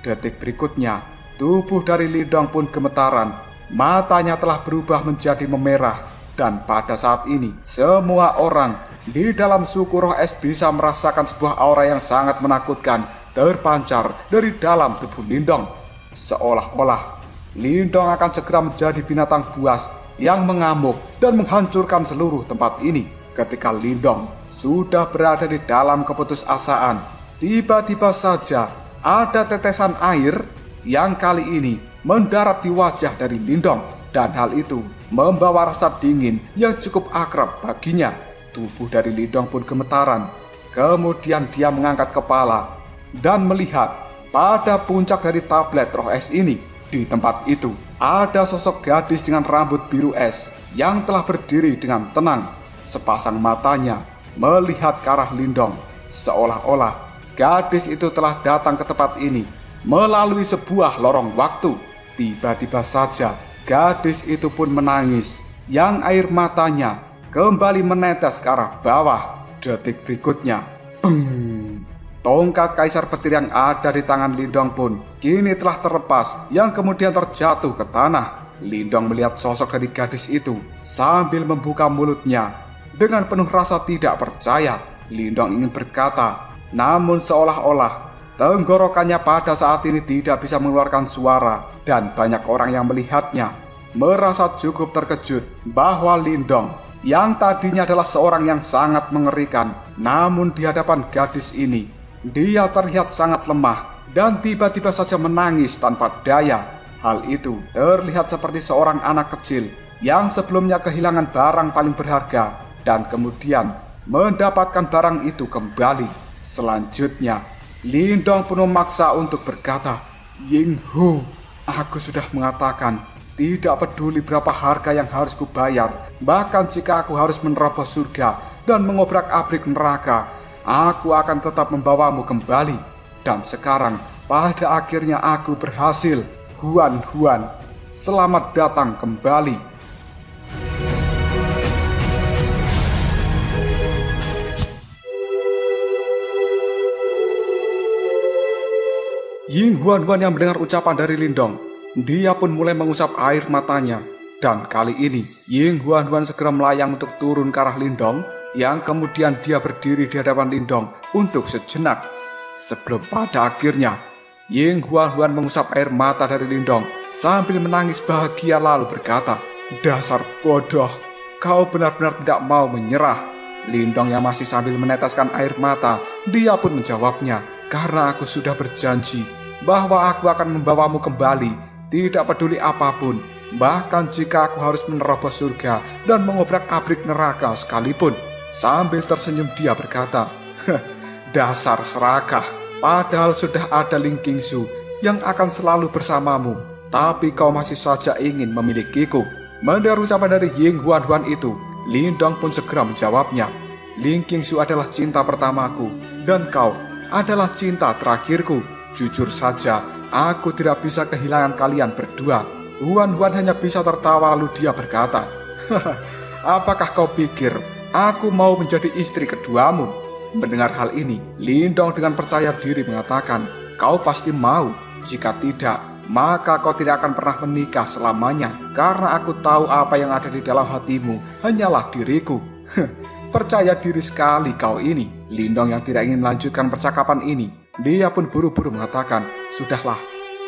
Detik berikutnya, tubuh dari Lindong pun gemetaran. Matanya telah berubah menjadi memerah. Dan pada saat ini, semua orang di dalam suku roh es bisa merasakan sebuah aura yang sangat menakutkan terpancar dari dalam tubuh Lindong. Seolah-olah Lindong akan segera menjadi binatang buas yang mengamuk dan menghancurkan seluruh tempat ini. Ketika Lindong sudah berada di dalam keputusasaan, tiba-tiba saja ada tetesan air yang kali ini mendarat di wajah dari Lindong. Dan hal itu membawa rasa dingin yang cukup akrab baginya. Tubuh dari Lindong pun gemetaran. Kemudian dia mengangkat kepala dan melihat pada puncak dari tablet roh es ini. Di tempat itu ada sosok gadis dengan rambut biru es yang telah berdiri dengan tenang. Sepasang matanya melihat ke arah Lindong. Seolah-olah gadis itu telah datang ke tempat ini melalui sebuah lorong waktu. Tiba-tiba saja gadis itu pun menangis, yang air matanya kembali menetes ke arah bawah. Detik berikutnya, beng! Tongkat kaisar petir yang ada di tangan Lindong pun kini telah terlepas, yang kemudian terjatuh ke tanah. Lindong melihat sosok dari gadis itu sambil membuka mulutnya dengan penuh rasa tidak percaya. Lindong ingin berkata, namun seolah-olah tenggorokannya pada saat ini tidak bisa mengeluarkan suara. Dan banyak orang yang melihatnya merasa cukup terkejut bahwa Lindong yang tadinya adalah seorang yang sangat mengerikan, namun di hadapan gadis ini dia terlihat sangat lemah dan tiba-tiba saja menangis tanpa daya. Hal itu terlihat seperti seorang anak kecil yang sebelumnya kehilangan barang paling berharga dan kemudian mendapatkan barang itu kembali. Selanjutnya, Lindong pun memaksa untuk berkata, "Yinghu, aku sudah mengatakan, tidak peduli berapa harga yang harus kubayar, bahkan jika aku harus menerobos surga dan mengobrak-abrik neraka, aku akan tetap membawamu kembali. Dan sekarang, pada akhirnya aku berhasil. Huan, selamat datang kembali." Ying Huan yang mendengar ucapan dari Lindong, dia pun mulai mengusap air matanya. Dan kali ini, Ying Huan segera melayang untuk turun ke arah Lindong, yang kemudian dia berdiri di hadapan Lindong untuk sejenak. Sebelum pada akhirnya, Ying Huan mengusap air mata dari Lindong sambil menangis bahagia lalu berkata, "Dasar bodoh, kau benar-benar tidak mau menyerah." Lindong yang masih sambil meneteskan air mata, dia pun menjawabnya, "Karena aku sudah berjanji bahwa aku akan membawamu kembali, tidak peduli apapun, bahkan jika aku harus menerobos surga dan mengobrak-abrik neraka sekalipun." Sambil tersenyum dia berkata, "Dasar serakah, padahal sudah ada Ling Qingsu yang akan selalu bersamamu, tapi kau masih saja ingin memilikiku." Mendengar ucapan dari Ying Huan itu, Lindong pun segera menjawabnya. Ling Qingshu adalah cinta pertamaku, dan kau adalah cinta terakhirku. Jujur saja, aku tidak bisa kehilangan kalian berdua. Huan hanya bisa tertawa lalu dia berkata, apakah kau pikir aku mau menjadi istri keduamu? Mendengar hal ini, Lindong dengan percaya diri mengatakan, kau pasti mau. Jika tidak, maka kau tidak akan pernah menikah selamanya. Karena aku tahu apa yang ada di dalam hatimu hanyalah diriku. Percaya diri sekali kau ini. Lindong yang tidak ingin melanjutkan percakapan ini, dia pun buru-buru mengatakan, sudahlah,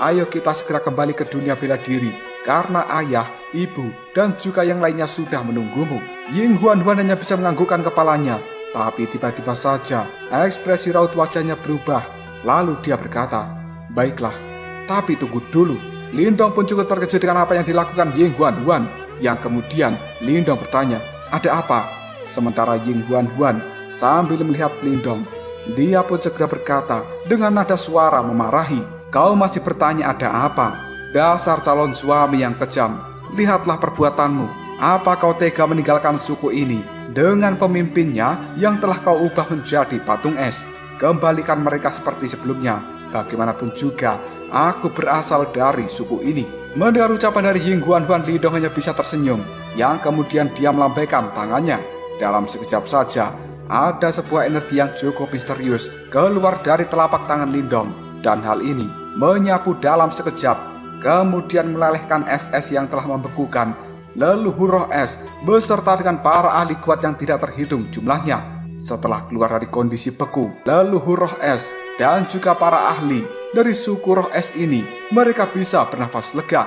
ayo kita segera kembali ke dunia bela diri. Karena ayah, ibu, dan juga yang lainnya sudah menunggumu. Ying Huan hanya bisa menganggukkan kepalanya. Tapi tiba-tiba saja ekspresi raut wajahnya berubah. Lalu dia berkata, baiklah, tapi tunggu dulu. Lindong pun cukup terkejut dengan apa yang dilakukan Ying Huan. Yang kemudian Lindong bertanya, ada apa? Sementara Ying Huan sambil melihat Lindong, dia pun segera berkata dengan nada suara memarahi, kau masih bertanya ada apa? Dasar calon suami yang kejam, lihatlah perbuatanmu. Apa kau tega meninggalkan suku ini dengan pemimpinnya yang telah kau ubah menjadi patung es? Kembalikan mereka seperti sebelumnya. Bagaimanapun juga, aku berasal dari suku ini. Mendengar ucapan dari Ying Huan, Lindong hanya bisa tersenyum, yang kemudian dia melambaikan tangannya. Dalam sekejap saja, ada sebuah energi yang cukup misterius keluar dari telapak tangan Lindong, dan hal ini menyapu dalam sekejap, kemudian melelehkan es-es yang telah membekukan leluhur roh es beserta dengan para ahli kuat yang tidak terhitung jumlahnya. Setelah keluar dari kondisi beku, leluhur roh es dan juga para ahli dari suku roh es ini, mereka bisa bernafas lega.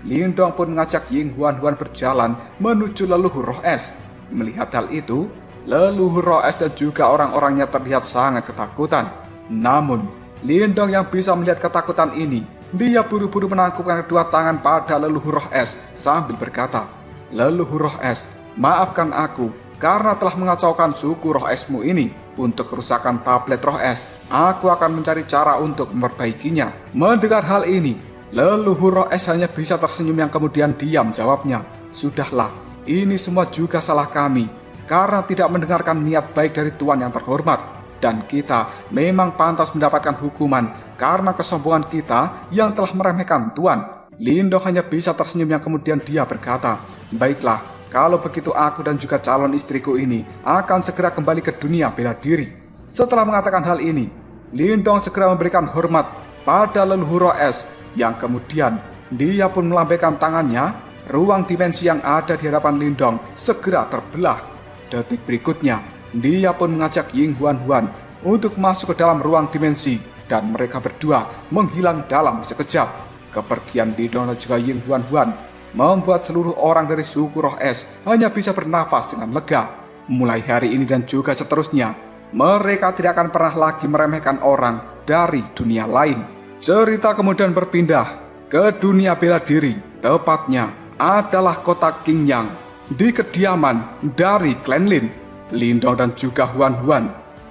Lindong pun mengajak Ying Huan berjalan menuju leluhur roh es. Melihat hal itu, leluhur roh es dan juga orang-orangnya terlihat sangat ketakutan. Namun, Lindong yang bisa melihat ketakutan ini, dia buru-buru menangkupkan kedua tangan pada leluhur roh es sambil berkata, leluhur roh es, maafkan aku karena telah mengacaukan suku roh esmu ini. Untuk kerusakan tablet roh es, aku akan mencari cara untuk memperbaikinya. Mendengar hal ini, leluhur roh es hanya bisa tersenyum yang kemudian diam jawabnya. Sudahlah, ini semua juga salah kami karena tidak mendengarkan niat baik dari Tuan yang terhormat. Dan kita memang pantas mendapatkan hukuman karena kesombongan kita yang telah meremehkan Tuan. Lindong hanya bisa tersenyum yang kemudian dia berkata, baiklah, kalau begitu aku dan juga calon istriku ini akan segera kembali ke dunia bela diri. Setelah mengatakan hal ini, Lindong segera memberikan hormat pada leluhur roh es, yang kemudian dia pun melambaikan tangannya. Ruang dimensi yang ada di hadapan Lindong segera terbelah. Detik berikutnya, dia pun mengajak Ying Huan untuk masuk ke dalam ruang dimensi, dan mereka berdua menghilang dalam sekejap. Kepergian Lindong dan juga Ying Huan membuat seluruh orang dari suku roh es hanya bisa bernafas dengan lega. Mulai hari ini dan juga seterusnya, mereka tidak akan pernah lagi meremehkan orang dari dunia lain. Cerita kemudian berpindah ke dunia bela diri, tepatnya adalah kota Qingyang, di kediaman dari klan Lin. Lindong dan juga Huan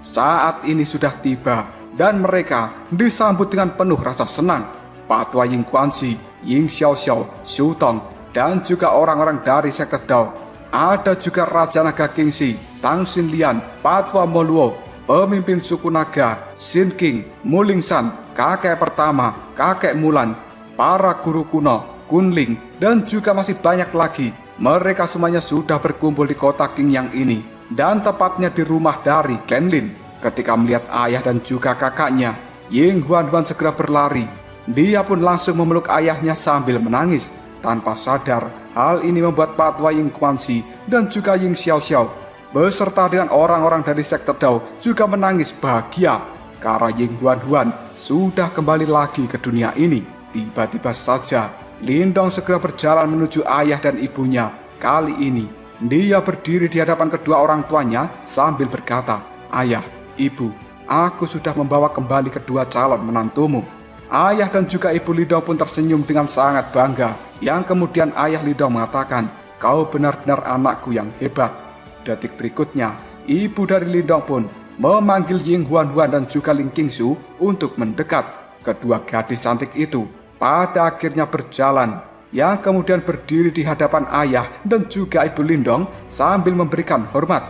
saat ini sudah tiba, dan mereka disambut dengan penuh rasa senang. Patwa Ying Guanxi, Ying Xiaoxiao, Xu Tong, dan juga orang-orang dari sekte Dao. Ada juga Raja Naga Qingxi, Tang Xinlian, Patwa Moluo, pemimpin suku naga, Xin King, Mulingsan, kakek pertama, kakek Mulan, para guru kuno, Kunling, dan juga masih banyak lagi. Mereka semuanya sudah berkumpul di kota Qingyang ini, dan tepatnya di rumah dari klan Lin. Ketika melihat ayah dan juga kakaknya, Ying Huan segera berlari. Dia pun langsung memeluk ayahnya sambil menangis. Tanpa sadar, hal ini membuat Patwa Ying Guanxi dan juga Ying Xiaoxiao beserta dengan orang-orang dari sekte Dao juga menangis bahagia karena Ying Huan sudah kembali lagi ke dunia ini. Tiba-tiba saja, Lindong segera berjalan menuju ayah dan ibunya. Kali ini, dia berdiri di hadapan kedua orang tuanya sambil berkata, ayah, ibu, aku sudah membawa kembali kedua calon menantumu. Ayah dan juga ibu Lindong pun tersenyum dengan sangat bangga. Yang kemudian ayah Lindong mengatakan, kau benar-benar anakku yang hebat. Detik berikutnya, ibu dari Lindong pun memanggil Ying Huan-Huan dan juga Ling Qingsu untuk mendekat. Kedua gadis cantik itu pada akhirnya berjalan, yang kemudian berdiri di hadapan ayah dan juga ibu Lindong sambil memberikan hormat.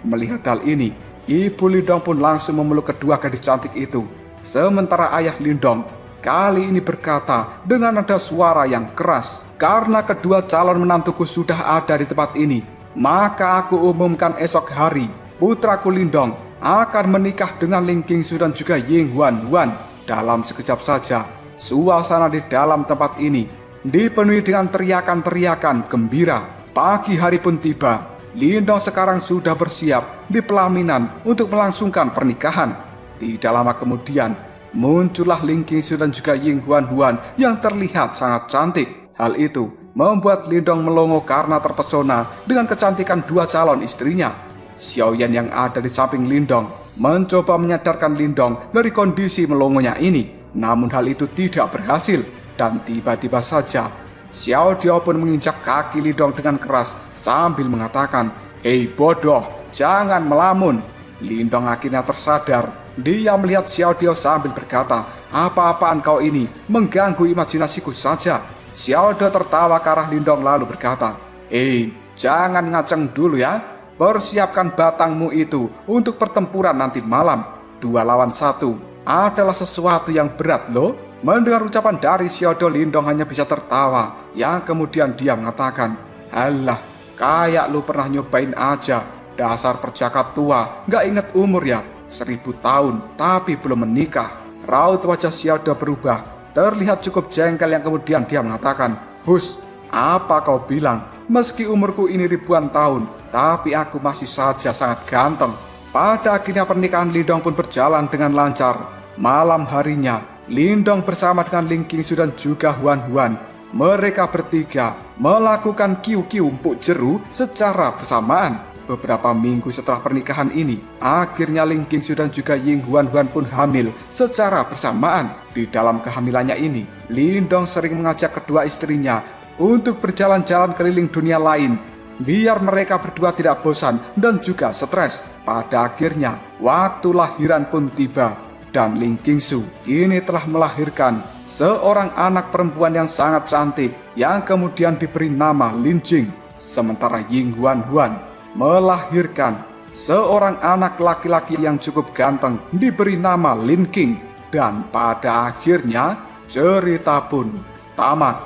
Melihat hal ini, ibu Lindong pun langsung memeluk kedua gadis cantik itu. Sementara ayah Lindong kali ini berkata dengan nada suara yang keras, "Karena kedua calon menantuku sudah ada di tempat ini, maka aku umumkan esok hari putraku Lindong akan menikah dengan Ling Qingsu dan juga Ying Huan-Huan." Dalam sekejap saja, suasana di dalam tempat ini dipenuhi dengan teriakan-teriakan gembira. Pagi hari pun tiba. Lindong sekarang sudah bersiap di pelaminan untuk melangsungkan pernikahan. Tidak lama kemudian, muncullah Ling Qingsu dan juga Ying Huan-Huan yang terlihat sangat cantik. Hal itu membuat Lindong melongo karena terpesona dengan kecantikan dua calon istrinya. Xiaoyan yang ada di samping Lindong mencoba menyadarkan Lindong dari kondisi melongonya ini. Namun hal itu tidak berhasil, dan tiba-tiba saja Xiao Diao pun menginjak kaki Lindong dengan keras sambil mengatakan, "Hei bodoh, jangan melamun." Lindong akhirnya tersadar. Dia melihat Xiao Diao sambil berkata, "Apa-apaan kau ini, mengganggu imajinasiku saja." Xiao Diao tertawa ke arah Lindong lalu berkata, "Hei, jangan ngaceng dulu ya. Persiapkan batangmu itu untuk pertempuran nanti malam. 2 lawan 1 adalah sesuatu yang berat loh." Mendengar ucapan dari Xiao Diao, Lindong hanya bisa tertawa, yang kemudian dia mengatakan, "Alah, kayak lu pernah nyobain aja. Dasar perjaka tua, gak inget umur ya. 1000 tahun tapi belum menikah." Raut wajah Xiao Diao berubah, terlihat cukup jengkel, yang kemudian dia mengatakan, "Hus, apa kau bilang? Meski umurku ini ribuan tahun, tapi aku masih saja sangat ganteng." Pada akhirnya pernikahan Lindong pun berjalan dengan lancar. Malam harinya, Lindong bersama dengan Ling Qingsu dan juga Huan-Huan, mereka bertiga melakukan kiu-kiu empuk jeru secara bersamaan. Beberapa minggu setelah pernikahan ini, akhirnya Ling Qingsu dan juga Ying Huan-Huan pun hamil secara bersamaan. Di dalam kehamilannya ini, Lindong sering mengajak kedua istrinya untuk berjalan-jalan keliling dunia lain, biar mereka berdua tidak bosan dan juga stres. Pada akhirnya, waktu lahiran pun tiba, dan Ling Qingsu kini telah melahirkan seorang anak perempuan yang sangat cantik, yang kemudian diberi nama Lin Jing. Sementara Ying Huan-Huan melahirkan seorang anak laki-laki yang cukup ganteng, diberi nama Lin Qing. Dan pada akhirnya cerita pun tamat.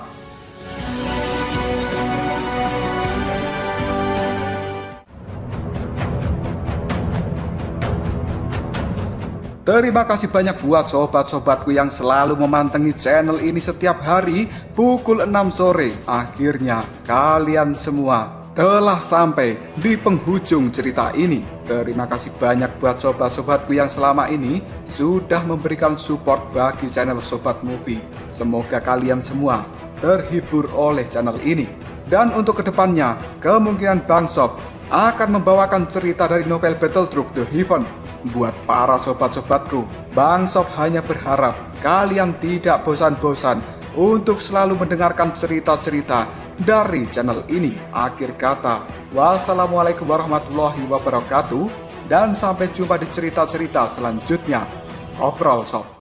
Terima kasih banyak buat sobat-sobatku yang selalu memantengi channel ini setiap hari pukul 6 sore. Akhirnya kalian semua telah sampai di penghujung cerita ini. Terima kasih banyak buat sobat-sobatku yang selama ini sudah memberikan support bagi channel Sobat Movie. Semoga kalian semua terhibur oleh channel ini. Dan untuk kedepannya, kemungkinan Bang Sob akan membawakan cerita dari novel Battle Truck The Heaven. Buat para sobat-sobatku, Bang Sob hanya berharap kalian tidak bosan-bosan untuk selalu mendengarkan cerita-cerita dari channel ini. Akhir kata, wassalamualaikum warahmatullahi wabarakatuh, dan sampai jumpa di cerita-cerita selanjutnya. Obrol Sob.